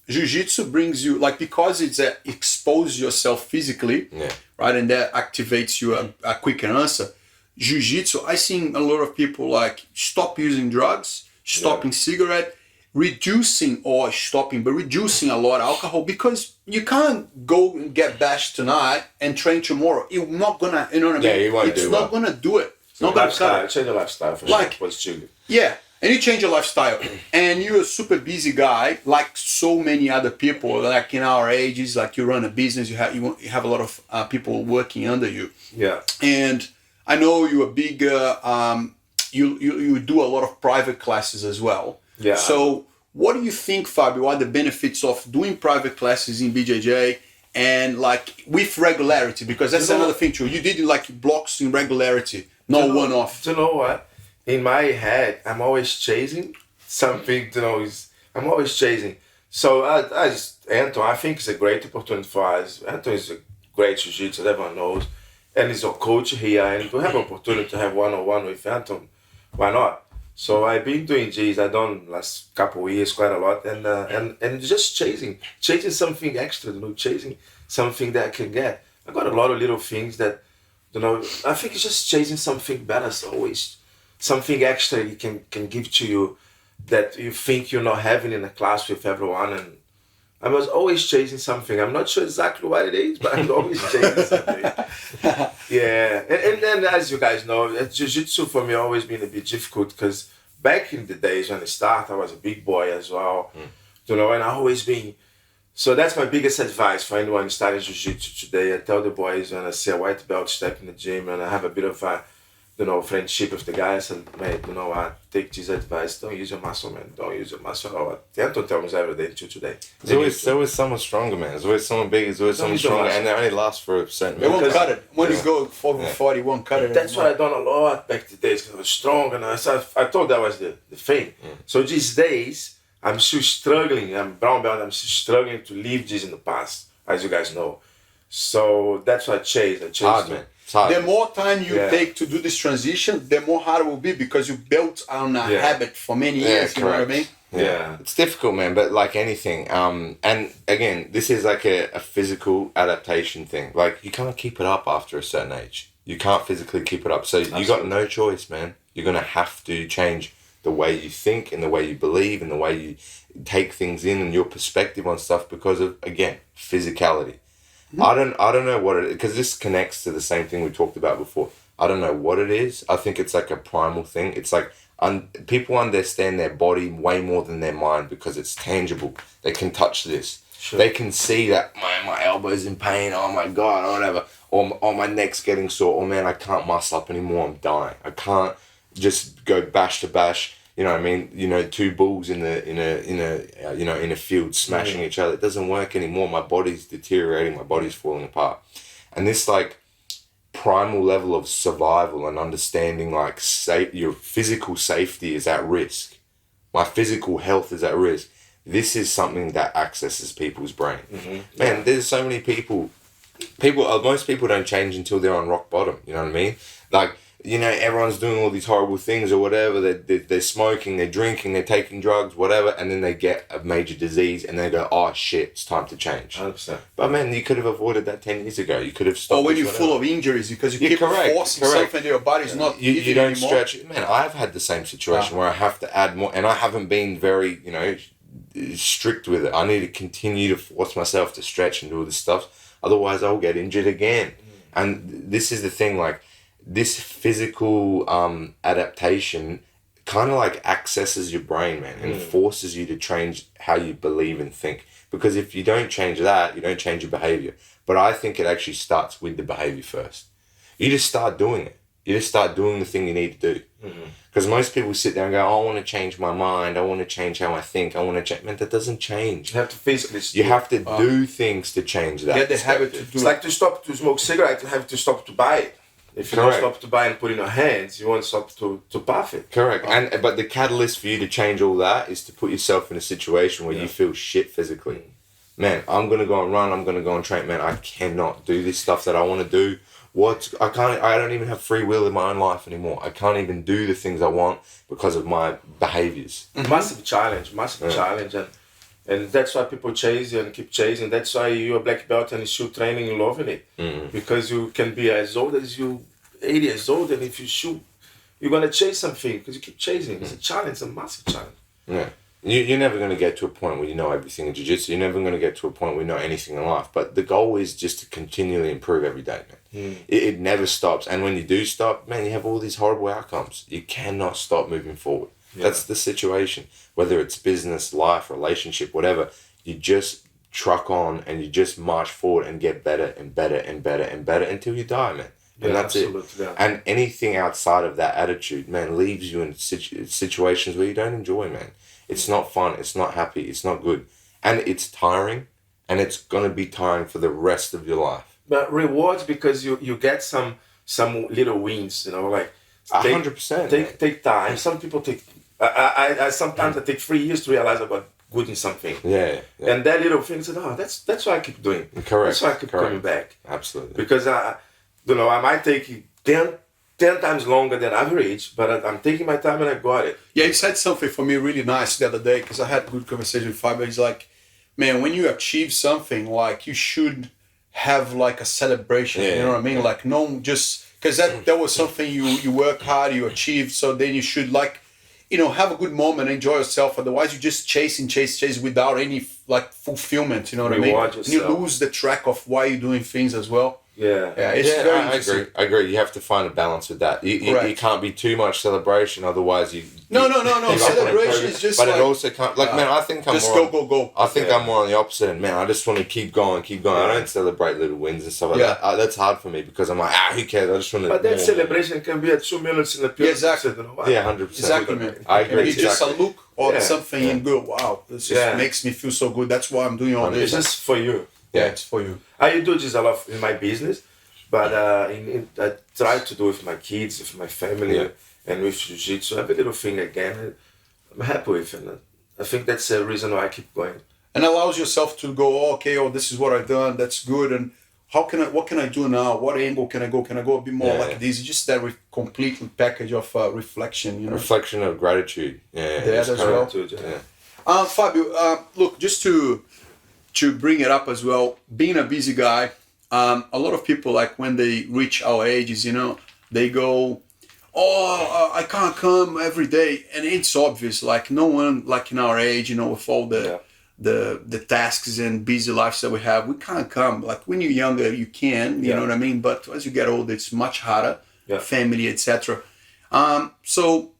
jiu-jitsu brings you, like, because it's expose yourself physically, right, and that activates you a quicker answer. Jiu-jitsu, I seen a lot of people like stop using drugs, stopping cigarette, reducing a lot of alcohol, because you can't go and get bashed tonight and train tomorrow. You're not gonna, you know what I mean? Yeah, you won't it's not gonna do it. It's not gonna cut it. Change your lifestyle for like, sure. Was chilling. Yeah, and you change your lifestyle, and you're a super busy guy, like so many other people, like in our ages. Like, you run a business, you have a lot of people working under you. Yeah, and I know you're a big. You do a lot of private classes as well. Yeah. So what do you think, Fabio, are the benefits of doing private classes in BJJ and like with regularity? Because that's another thing too. You did like blocks in regularity, not one-off. You know what? In my head, I'm always chasing something. You know, I'm always chasing. So Anton, I think it's a great opportunity for us. Anton is a great jiu-jitsu, everyone knows, and he's our coach here. And to have an opportunity to have one-on-one with Anton, why not? So I've been doing G's. I've done last couple of years quite a lot, and just chasing something extra, you know, chasing something that I can get. I got a lot of little things that, you know, I think it's just chasing something better. So always something extra you can give to you that you think you're not having in a class with everyone. And I was always chasing something. I'm not sure exactly what it is, but I'm always chasing something. Yeah, and then as you guys know, jiu-jitsu for me always been a bit difficult because back in the days when I started, I was a big boy as well, you know, and I always been. So that's my biggest advice for anyone starting jiu-jitsu today. I tell the boys when I see a white belt step in the gym and I have a bit of a, you know, friendship with the guys, and mate, you know, I take this advice. Don't use your muscle, man. Don't use your muscle. Anton tells me every day until today. There's always someone stronger, man. There's always someone big. There's always someone stronger, and they only last for a certain. They won't cut it. When you go over 40, won't cut it. That's what I done a lot back in the days because I was strong, and I thought that was the thing. So these days, I'm still struggling. I'm brown belt. I'm still struggling to leave this in the past, as you guys know. So that's why I chase. It's hard, man. It's hard. The more time you take to do this transition, the more hard it will be because you built on a habit for many years. You know what I mean? Yeah. It's difficult, man, but like anything, and again, this is like a physical adaptation thing. Like, you can't keep it up after a certain age. You can't physically keep it up. So you got no choice, man. You're going to have to change the way you think and the way you believe and the way you take things in and your perspective on stuff because of, again, physicality. I don't know what it is, because this connects to the same thing we talked about before. I don't know what it is. I think it's like a primal thing. It's like people understand their body way more than their mind because it's tangible. They can touch this. Sure. They can see that my elbow's in pain. Oh my God, or whatever. Or my neck's getting sore. Or man, I can't muscle up anymore. I'm dying. I can't just go bash to bash. You know what I mean? You know, two bulls in a field smashing each other. It doesn't work anymore. My body's deteriorating. My body's falling apart. And this like primal level of survival and understanding like your physical safety is at risk. My physical health is at risk. This is something that accesses people's brain. Man, there's so many people, most people don't change until they're on rock bottom. You know what I mean? Like, you know, everyone's doing all these horrible things or whatever. They're smoking, they're drinking, they're taking drugs, whatever, and then they get a major disease and they go, oh shit, it's time to change. 100%. But man, you could have avoided that 10 years ago. You could have stopped. Or when you're full of injuries because you keep forcing something into your body's not you don't anymore. Stretch. Man, I've had the same situation where I have to add more, and I haven't been very, you know, strict with it. I need to continue to force myself to stretch and do all this stuff. Otherwise, I'll get injured again. And this is the thing, like, this physical adaptation kind of like accesses your brain, man, and forces you to change how you believe and think. Because if you don't change that, you don't change your behavior. But I think it actually starts with the behavior first. You just start doing it. You just start doing the thing you need to do. Because most people sit there and go, oh, I want to change my mind. I want to change how I think. I want to change. Man, that doesn't change. You have to physically. You have to do things to change that. Get the habit to do it. It's like to stop to smoke cigarette, you have to stop to buy it. If you don't stop to buy and put it in your hands, you won't stop to puff it. Correct. But the catalyst for you to change all that is to put yourself in a situation where you feel shit physically. Man, I'm going to go and run. I'm going to go and train. Man, I cannot do this stuff that I want to do. I don't even have free will in my own life anymore. I can't even do the things I want because of my behaviors. Massive challenge. And that's why people chase you and keep chasing. That's why you're a black belt and you're still training and loving it. Because you can be as old as you, 80 years old, and if you shoot, you're going to chase something because you keep chasing. It's a challenge, it's a massive challenge. Yeah. You're never going to get to a point where you know everything in jiu-jitsu. You're never going to get to a point where you know anything in life. But the goal is just to continually improve every day, man. It never stops. And when you do stop, man, you have all these horrible outcomes. You cannot stop moving forward. That's the situation. Whether it's business, life, relationship, whatever, you just truck on and you just march forward and get better and better and better and better until you die, man. And that's it. Yeah. And anything outside of that attitude, man, leaves you in situations where you don't enjoy, man. It's not fun. It's not happy. It's not good. And it's tiring. And it's going to be tiring for the rest of your life. But rewards because you get some little wins, you know, like 100%. Take time. Some people take. I sometimes I take 3 years to realize I got good in something. Yeah. And that little thing said, oh, that's why I keep doing. Correct. That's why I keep coming back. Absolutely. Because I might take 10 times longer than average, but I'm taking my time and I got it. Yeah, he said something for me really nice the other day because I had a good conversation with Fabio. He's like, man, when you achieve something, like you should have like a celebration. You know what I mean? Like no, just because that was something you work hard, you achieved. So then you should like, you know, have a good moment, enjoy yourself. Otherwise, you just chase without any like fulfillment. You know what I mean? And you lose the track of why you're doing things as well. Yeah, I agree. You have to find a balance with that. You can't be too much celebration, otherwise you. No. Celebration is just. But it also can't. Like, man, I think I'm just more. Go. I think I'm more on the opposite end. Man, I just want to keep going. I don't celebrate little wins and stuff like that. That's hard for me because I'm like, who cares? I just want to. But that celebration can be at 2 minutes in the period. Exactly. Yeah, 100%. Exactly, man. I agree. It's just a look or something and go, wow, this just makes me feel so good. That's why I'm doing all this. It's just for you. Yeah, it's for you. I do this a lot in my business. But I try to do with my kids, with my family, and with jiu-jitsu. Every little thing again, I'm happy with it. And I think that's the reason why I keep going. And allows yourself to go, this is what I've done, that's good. And what can I do now? What angle can I go? Can I go a bit more like this? Just that complete package of reflection, you know. Reflection of gratitude. Yeah. That as well. Fabio, look, just to bring it up as well, being a busy guy, a lot of people, like when they reach our ages, you know, they go, I can't come every day. And it's obvious, like no one like in our age, you know, with all the tasks and busy lives that we have, we can't come. Like when you're younger, you can, you know what I mean? But as you get older, it's much harder, family, etc. So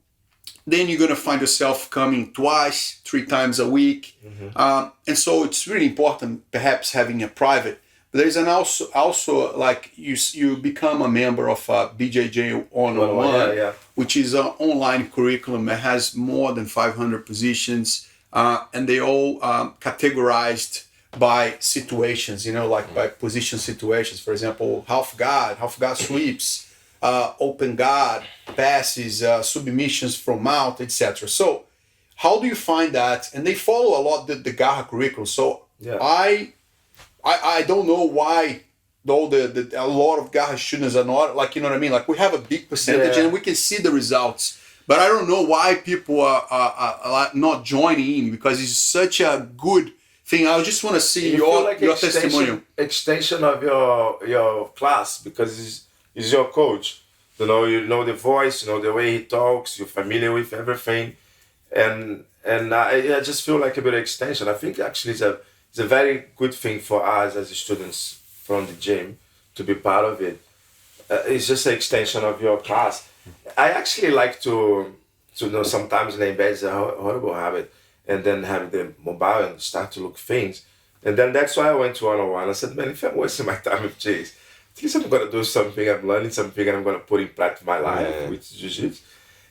then you're going to find yourself coming 2, 3 times a week. And so it's really important, perhaps having a private. But there's an also like you become a member of BJJ101, which is an online curriculum that has more than 500 positions. And they all categorized by situations, you know, like by position situations. For example, half guard sweeps, open guard, passes, submissions from mount, etc. So how do you find that? And they follow a lot the Garra curriculum. So I don't know why though a lot of Garra students are not, like, you know what I mean? Like we have a big percentage and we can see the results. But I don't know why people are not joining in, because it's such a good thing. I just want to see your testimonial. Extension of your class, because he's your coach. You know the voice, you know the way he talks, you're familiar with everything. And I just feel like a bit of extension. I think actually it's a very good thing for us as students from the gym to be part of it. It's just an extension of your class. I actually like to know sometimes in bed is a horrible habit, and then have the mobile and start to look things. And then that's why I went to 101. I said, man, if I'm wasting my time with Jays, at least I'm going to do something, I'm learning something, and I'm going to put in practice my life with Jiu-Jitsu.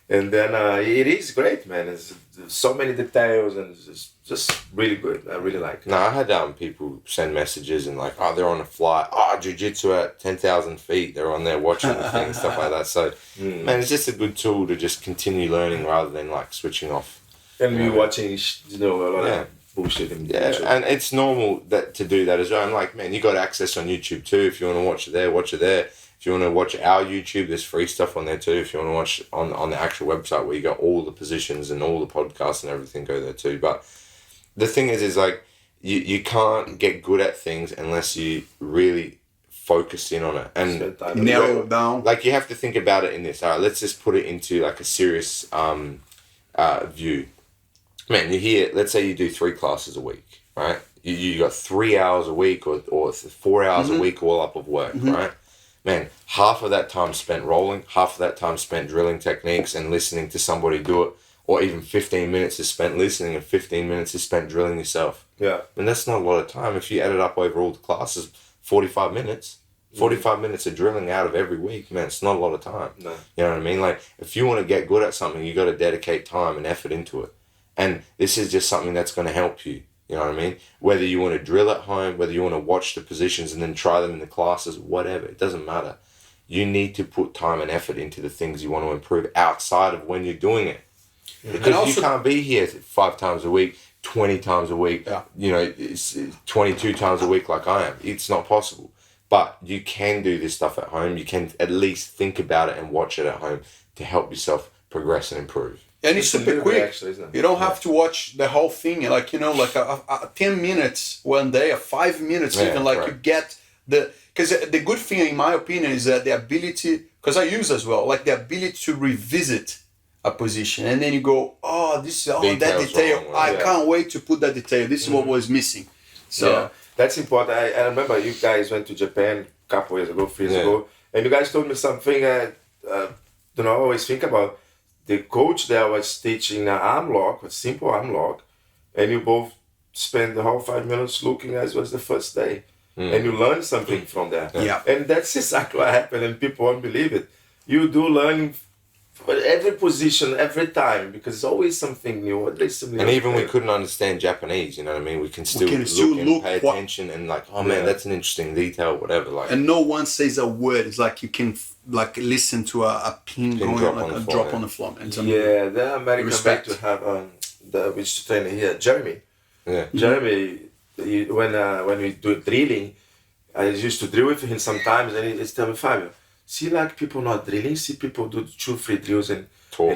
And then it is great, man. There's so many details, and it's just really good. I really like it. No, I had people send messages and like, they're on a flight. Jiu-Jitsu at 10,000 feet. They're on there watching the thing, stuff like that. So, man, it's just a good tool to just continue learning rather than like switching off. And we watching, a lot of bullshit. And it's normal to do that as well. And like, man, you got access on YouTube too. If you want to watch it there, watch it there. If you want to watch our YouTube, there's free stuff on there too. If you want to watch on the actual website where you got all the positions and all the podcasts and everything, go there too. But the thing is like, you can't get good at things unless you really focus in on it and narrow it down. Like you have to think about it in this. All right, let's just put it into like a serious view. Man, let's say you do 3 classes a week, right? You got 3 hours a week or 4 hours a week all up of work, right? Man, half of that time spent rolling, half of that time spent drilling techniques and listening to somebody do it, or even 15 minutes is spent listening and 15 minutes is spent drilling yourself. Yeah. And that's not a lot of time. If you add it up over all the classes, 45 minutes. 45 minutes of drilling out of every week, man, it's not a lot of time. No. You know what I mean? Like, if you want to get good at something, you got to dedicate time and effort into it. And this is just something that's going to help you. You know what I mean? Whether you want to drill at home, whether you want to watch the positions and then try them in the classes, whatever, it doesn't matter. You need to put time and effort into the things you want to improve outside of when you're doing it. Because also, you can't be here 5 times a week, 20 times a week, 22 times a week like I am. It's not possible. But you can do this stuff at home. You can at least think about it and watch it at home to help yourself progress and improve. And it's super quick. Actually, isn't it? You don't have to watch the whole thing. Like, like a 10 minutes one day, 5 minutes even. Like you get because the good thing, in my opinion, is that the ability, because I use as well, like the ability to revisit a position. And then you go, this is that detail. I can't wait to put that detail. This is what was missing. So that's important. I remember you guys went to Japan a couple years ago, 3 years ago, and you guys told me something I always think about. The coach there was teaching an arm lock, a simple arm lock, and you both spent the whole 5 minutes looking as was the first day. And you learn something from that. Yeah. And that's exactly what happened, and people won't believe it. You do learn for every position, every time, because it's always something new. At least something. And even we couldn't understand Japanese, you know what I mean? We can still look and pay attention and like, man, that's an interesting detail, whatever. Like. And no one says a word. It's like you can like listen to a pin going, drop like on a the drop floor, on the floor. And the American back to have the which trainer here, Jeremy. Yeah. Jeremy, when we do drilling, I used to drill with him sometimes, and he's telling me, Fabio, see like people not drilling, see people do 2-3 drills and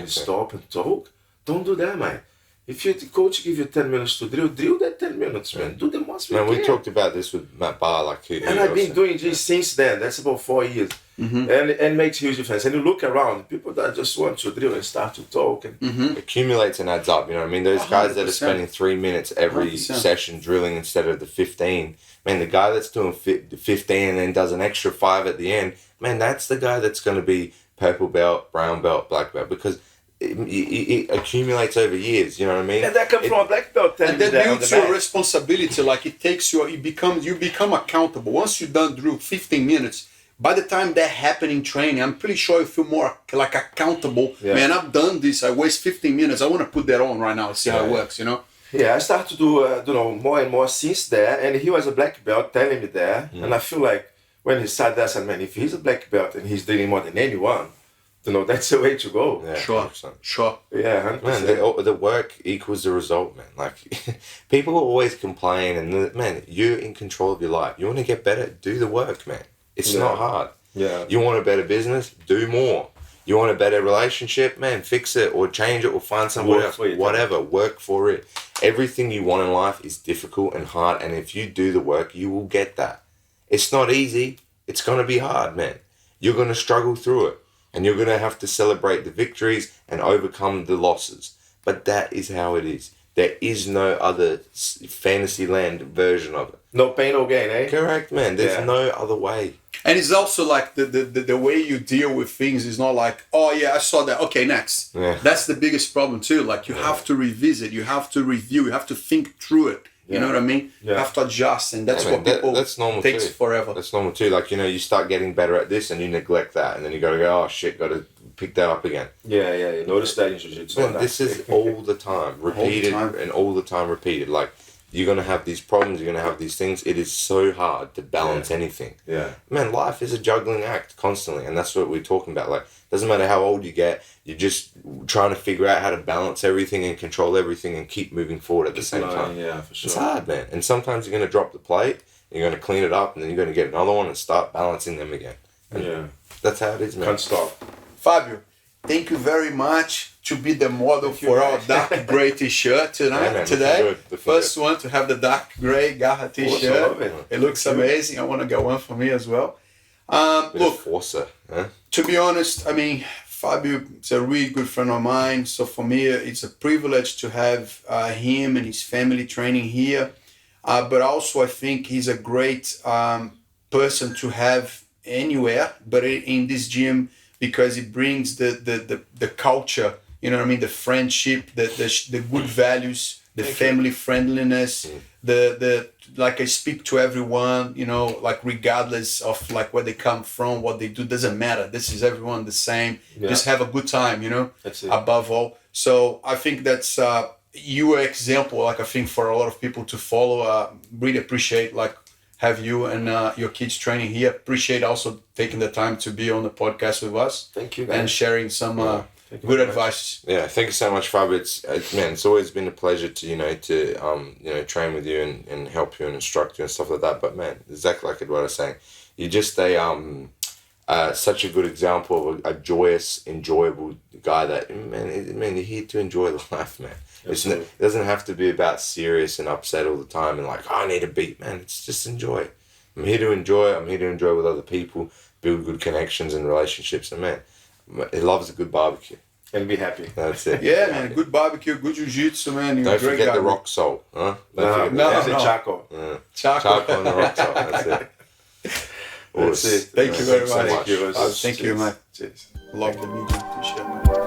stop and talk. Don't do that, man. If your coach give you 10 minutes to drill that 10 minutes, man. Do the most you can. We talked about this with Matt Barr, like and I've been doing this since then. That's about 4 years. And it makes huge difference. And you look around, people that just want to drill and start to talk. And accumulates and adds up, you know what I mean? Those guys that are spending 3 minutes every 100%. session drilling instead of the 15, man, the guy that's doing 15 and then does an extra 5 at the end, man, that's the guy that's going to be purple belt, brown belt, black belt, because it accumulates over years, you know what I mean? And that comes from a black belt. And that builds your responsibility. Like it takes you become accountable. Once you're done drill 15 minutes, by the time that happen in training, I'm pretty sure you feel more like accountable. Yeah. Man, I've done this. I waste 15 minutes. I want to put that on right now and see how it works, you know? Yeah, I started to do more and more since there. And he was a black belt telling me there. And I feel like when he said that, I said, man, if he's a black belt and he's doing more than anyone, that's the way to go. Yeah, Sure. Yeah, 100%. Man, the work equals the result, man. Like, people always complain, and man, you're in control of your life. You want to get better, do the work, man. It's not hard. Yeah. You want a better business, do more. You want a better relationship, man, fix it or change it or find someone else. Whatever, work for it. Everything you want in life is difficult and hard, and if you do the work, you will get that. It's not easy. It's going to be hard, man. You're going to struggle through it. And you're going to have to celebrate the victories and overcome the losses. But that is how it is. There is no other fantasy land version of it. No pain, no gain, eh? Correct, man. There's no other way. And it's also like the way you deal with things is not like, oh yeah, I saw that. Okay, next. Yeah. That's the biggest problem too. Like you have to revisit, you have to review, you have to think through it. You know what I mean? Yeah. You have to adjust, and that's what people that's normal takes forever. That's normal too. Like, you start getting better at this and you neglect that, and then you got to go, oh shit, got to pick that up again. Yeah. You notice that in jiu-jitsu. This is all the time, repeated and all the time repeated. Like, you're going to have these problems, you're going to have these things. It is so hard to balance anything. Yeah. Man, life is a juggling act constantly, and that's what we're talking about. Like, doesn't matter how old you get, you're just trying to figure out how to balance everything and control everything and keep moving forward at the same time. Yeah, for sure. It's hard, man. And sometimes you're going to drop the plate, you're going to clean it up, and then you're going to get another one and start balancing them again. And that's how it is, man. Can't stop. Fabio, thank you very much to be the model for our dark gray t-shirt today. The first one to have the dark gray Garra t-shirt. It looks amazing. I want to get one for me as well. Look, Forcer, huh? To be honest, I mean, Fabio is a really good friend of mine. So for me, it's a privilege to have him and his family training here. But also, I think he's a great person to have anywhere, but in this gym, because it brings the culture, you know what I mean, the friendship, the good values, the family friendliness, the like I speak to everyone, like regardless of like where they come from, what they do, doesn't matter. This is everyone the same. Yeah. Just have a good time, That's it. Above all. So I think that's your example, like I think for a lot of people to follow. Really appreciate like have you and your kids training here. Appreciate also taking the time to be on the podcast with us. Thank you, guys. And sharing some good advice. Yeah, thank you so much, Fabio. It's always been a pleasure to train with you and help you and instruct you and stuff like that. But man, exactly like what I was saying, you're just such a good example of a joyous, enjoyable guy. That man, you're here to enjoy life, man. It doesn't have to be about serious and upset all the time and like, I need a beat, man. It's just enjoy. I'm here to enjoy. I'm here to enjoy with other people, build good connections and relationships. And man, he loves a good barbecue. And be happy. That's it. Yeah, man. Good barbecue, good jiu-jitsu, man. Don't forget the rock salt, huh? No. Chaco. Yeah. Chaco and the rock salt. That's it. That's it. Thank you very much. Thank you, Thank you, man. Cheers. Love the medium t-shirt.